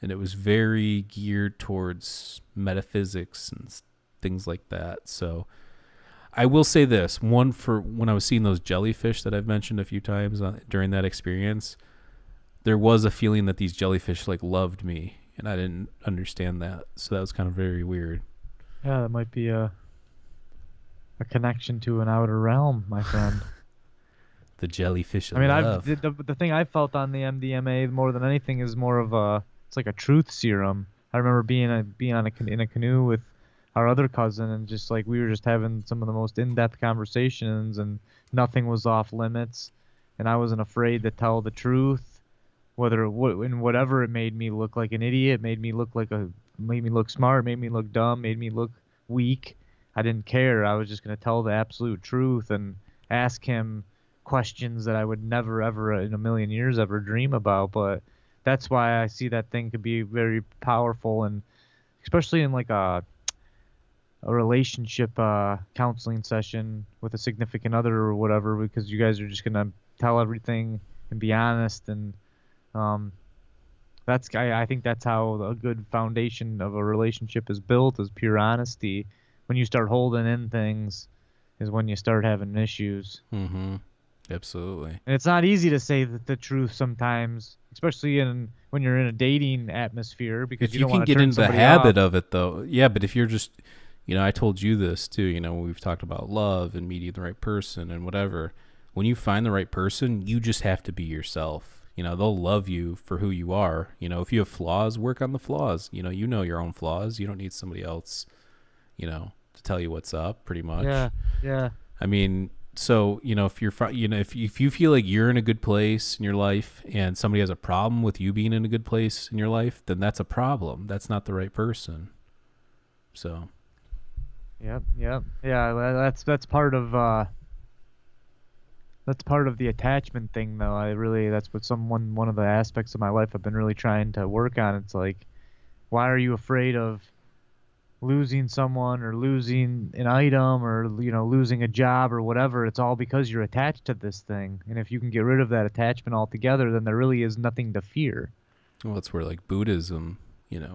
and it was very geared towards metaphysics and things like that. So I will say this, for when I was seeing those jellyfish that I've mentioned a few times during that experience, there was a feeling that these jellyfish like loved me, and I didn't understand that. So that was kind of very weird. Yeah, that might be a connection to an outer realm, my friend. The jellyfish of love. The thing I felt on the MDMA more than anything is more of it's like a truth serum. I remember being in a canoe with our other cousin, and just like we were just having some of the most in-depth conversations, and nothing was off limits, and I wasn't afraid to tell the truth, whatever it made me look like an idiot, made me look smart, made me look dumb, made me look weak. I didn't care. I was just going to tell the absolute truth and ask him questions that I would never ever in a million years ever dream about. But that's why I see that thing could be very powerful, and especially in like a relationship counseling session with a significant other or whatever, because you guys are just gonna tell everything and be honest, and I think that's how a good foundation of a relationship is built, is pure honesty. When you start holding in things is when you start having issues. Mm-hmm. Absolutely. And it's not easy to say the truth sometimes, especially when you're in a dating atmosphere, because If you you don't can want to get turn into the somebody habit off. of it, though, yeah. But if you're just, I told you this too. We've talked about love and meeting the right person and whatever. When you find the right person, you just have to be yourself. They'll love you for who you are. If you have flaws, work on the flaws. You know your own flaws. You don't need somebody else, to tell you what's up. Pretty much. Yeah, yeah. I mean, so if you're if you feel like you're in a good place in your life and somebody has a problem with you being in a good place in your life, then that's a problem. That's not the right person. So Yep, yep. Yeah, that's part of the attachment thing, though. That's what one of the aspects of my life I've been really trying to work on. It's like, why are you afraid of losing someone or losing an item or losing a job or whatever? It's all because you're attached to this thing. And if you can get rid of that attachment altogether, then there really is nothing to fear. well, that's where like Buddhism,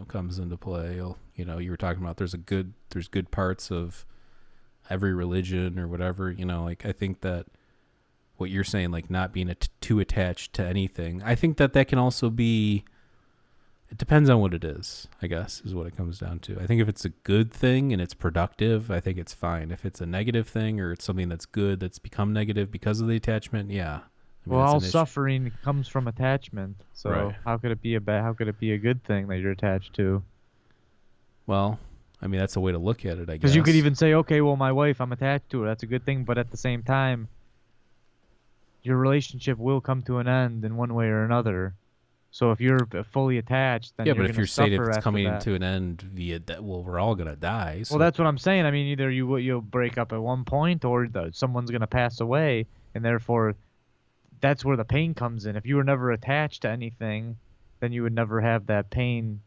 comes into play. You were talking about there's good parts of every religion or whatever. Like I think that what you're saying, like not being too attached to anything, I think that can also be. It depends on what it is, I guess, is what it comes down to. I think if it's a good thing and it's productive, I think it's fine. If it's a negative thing or it's something that's good that's become negative because of the attachment, yeah. Well, all suffering comes from attachment. So Right. how could it be how could it be a good thing that you're attached to? Well, I mean, that's a way to look at it, I guess. Because you could even say, okay, well, my wife, I'm attached to her. That's a good thing. But at the same time, your relationship will come to an end in one way or another. So if you're fully attached, then yeah, you're but if going you're to saying if suffer it's after coming that. to an end via that, well, we're all gonna die. So Well, that's what I'm saying. I mean, either you'll break up at one point, or someone's going to pass away, and therefore, that's where the pain comes in. If you were never attached to anything, then you would never have that pain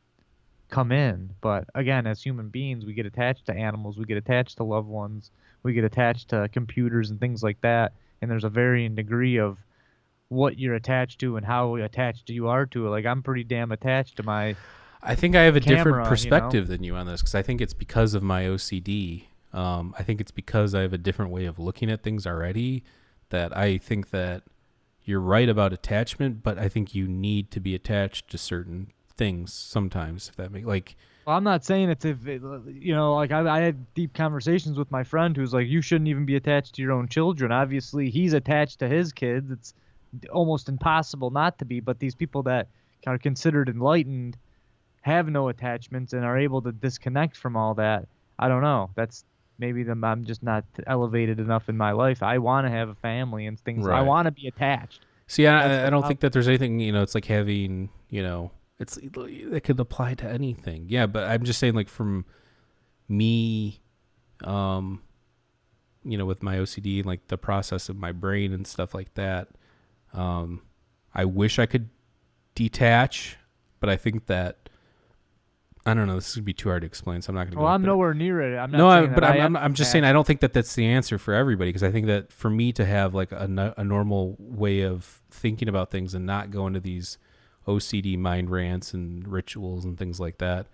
come in. But again, as human beings, we get attached to animals, we get attached to loved ones, we get attached to computers and things like that. And there's a varying degree of what you're attached to and how attached you are to it. Like, I'm pretty damn attached to my I think I have a different camera, perspective than you on this because I think it's because of my OCD. I think it's because I have a different way of looking at things already that I think that you're right about attachment, but I think you need to be attached to certain things sometimes, if that makes like. Well, I'm not saying it's like I had deep conversations with my friend who's like, you shouldn't even be attached to your own children. Obviously, he's attached to his kids. It's almost impossible not to be. But these people that are considered enlightened have no attachments and are able to disconnect from all that. I don't know. That's maybe I'm just not elevated enough in my life. I want to have a family and things. I Right. want to be attached. See, I don't think that there's anything, it's like having, it could apply to anything. Yeah, but I'm just saying, like, from me, with my OCD, like the process of my brain and stuff like that, I wish I could detach, but I think that, I don't know, this would be too hard to explain, so I'm not going to go. Well, I'm nowhere near it. I'm not no, saying but that I'm just saying I don't think that that's the answer for everybody, because I think that for me to have like a normal way of thinking about things and not go into these OCD mind rants and rituals and things like that,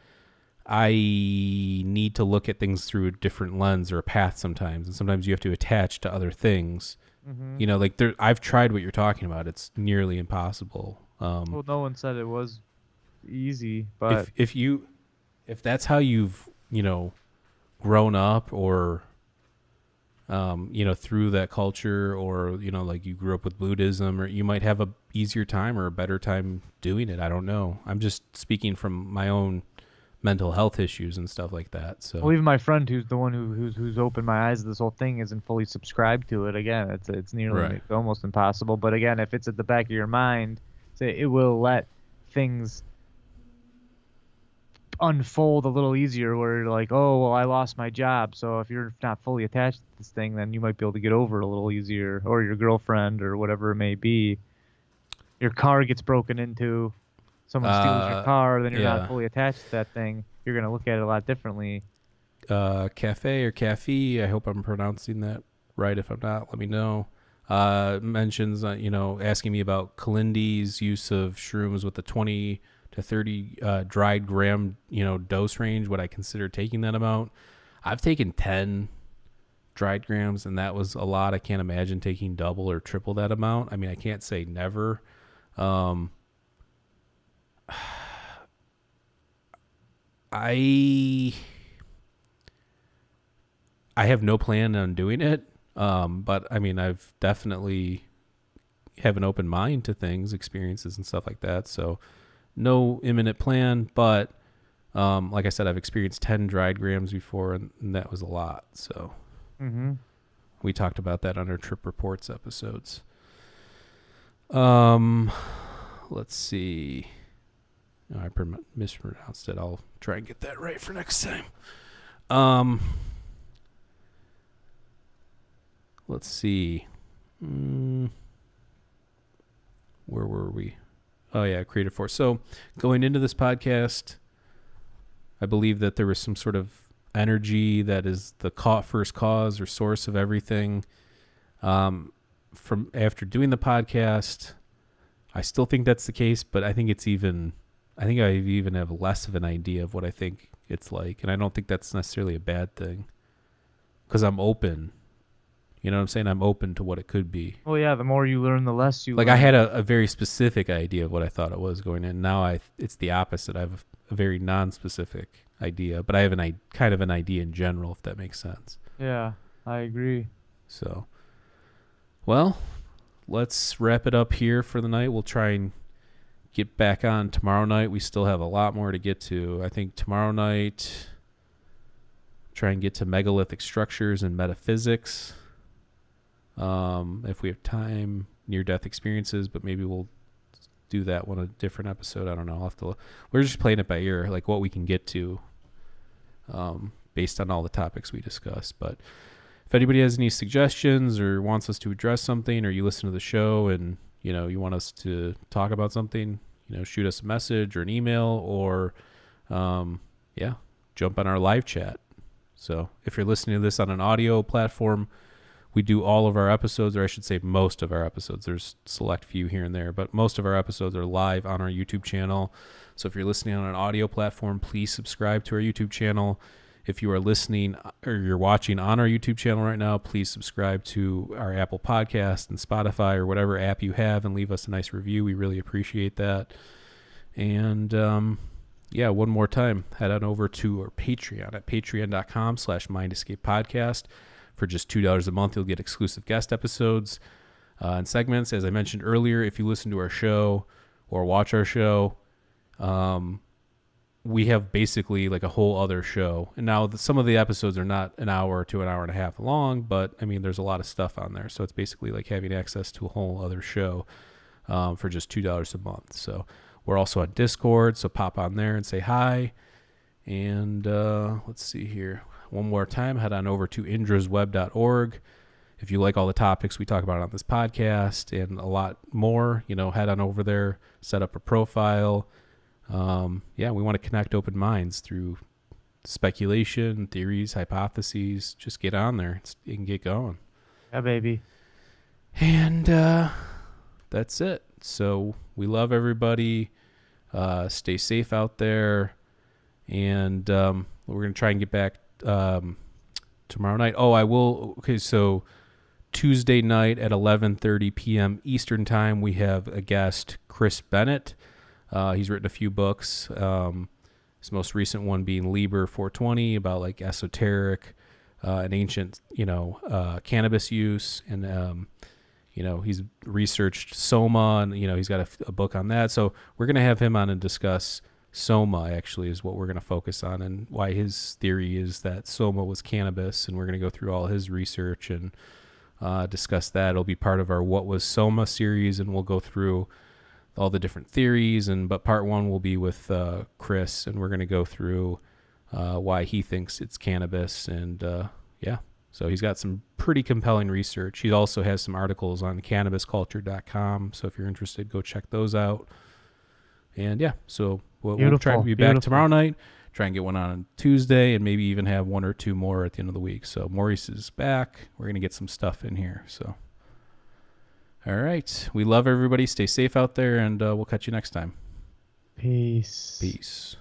I need to look at things through a different lens or a path sometimes, and sometimes you have to attach to other things. Mm-hmm. Like I've tried what you're talking about. It's nearly impossible. Well, no one said it was easy, but if that's how you've grown up, or through that culture, or like you grew up with Buddhism, or you might have a easier time or a better time doing it. I don't know. I'm just speaking from my own mental health issues and stuff like that. So well, even my friend, who's the one who's opened my eyes to this whole thing, isn't fully subscribed to it. Again, it's nearly Right. it's almost impossible. But again, if it's at the back of your mind, it will let things unfold a little easier, where you're like, oh, well, I lost my job. So if you're not fully attached to this thing, then you might be able to get over it a little easier, or your girlfriend, or whatever it may be. Your car gets broken into, someone steals your car, then you're yeah. not fully attached to that thing. You're going to look at it a lot differently. Cafe or Cafe, I hope I'm pronouncing that right. If I'm not, let me know. Mentions, asking me about Kalindi's use of shrooms with the 20 to 30 dried gram, dose range. Would I consider taking that amount? I've taken 10 dried grams, and that was a lot. I can't imagine taking double or triple that amount. I mean, I can't say never. I have no plan on doing it, but I mean, I've definitely have an open mind to things, experiences, and stuff like that. So no imminent plan, but like I said, I've experienced 10 dried grams before, and that was a lot. So we talked about that on our trip reports episodes. Let's see. Oh, I mispronounced it. I'll try and get that right for next time. Let's see. Where were we? Oh, yeah, creative force. So going into this podcast, I believe that there was some sort of energy that is the first cause or source of everything. From after doing the podcast, I still think that's the case, but I think I even have less of an idea of what I think it's like. And I don't think that's necessarily a bad thing, because I'm open. You know what I'm saying? I'm open to what it could be. Well, yeah, the more you learn, the less you learn. I had a very specific idea of what I thought it was going in. Now it's the opposite. I have a very non-specific idea, but I have kind of an idea in general, if that makes sense. Yeah, I agree. So, well, let's wrap it up here for the night. We'll try and get back on tomorrow night. We still have a lot more to get to. I think tomorrow night, try and get to megalithic structures and metaphysics. If we have time, near-death experiences, but maybe we'll do that one a different episode. I don't know. I'll have to we're just playing it by ear, like what we can get to, based on all the topics we discussed. But if anybody has any suggestions or wants us to address something, or you listen to the show and you want us to talk about something, shoot us a message or an email, or jump on our live chat. So if you're listening to this on an audio platform, we do all of our episodes, or I should say most of our episodes. There's select few here and there, but most of our episodes are live on our YouTube channel. So if you're listening on an audio platform, please subscribe to our YouTube channel. If you are listening or you're watching on our YouTube channel right now, please subscribe to our Apple Podcast and Spotify or whatever app you have, and leave us a nice review. We really appreciate that. And one more time, head on over to our Patreon at patreon.com/MindEscapePodcast. For just $2 a month, you'll get exclusive guest episodes and segments. As I mentioned earlier, if you listen to our show or watch our show, we have basically like a whole other show. And now some of the episodes are not an hour to an hour and a half long, but I mean, there's a lot of stuff on there. So it's basically like having access to a whole other show for just $2 a month. So we're also on Discord, so pop on there and say hi. And let's see here. One more time, head on over to indrasweb.org. If you like all the topics we talk about on this podcast and a lot more, head on over there, set up a profile. We want to connect open minds through speculation, theories, hypotheses. Just get on there and get going. Yeah, baby. And that's it. So we love everybody. Stay safe out there. And we're going to try and get back tomorrow night. Oh, I will. Okay, so Tuesday night at 11:30 p.m. Eastern time, we have a guest, Chris Bennett. He's written a few books. His most recent one being Liber 420, about like esoteric and ancient, cannabis use, and he's researched Soma, and he's got a book on that. So we're gonna have him on and discuss Soma, actually, is what we're going to focus on, and why his theory is that Soma was cannabis, and we're going to go through all his research and discuss that. It'll be part of our What Was Soma series, and we'll go through all the different theories, but part one will be with Chris, and we're going to go through why he thinks it's cannabis, and so he's got some pretty compelling research. He also has some articles on cannabisculture.com, so if you're interested, go check those out. And so we'll try to be back tomorrow night, try and get one on Tuesday, and maybe even have one or two more at the end of the week. So Maurice is back. We're going to get some stuff in here. So, all right. We love everybody. Stay safe out there, and we'll catch you next time. Peace. Peace.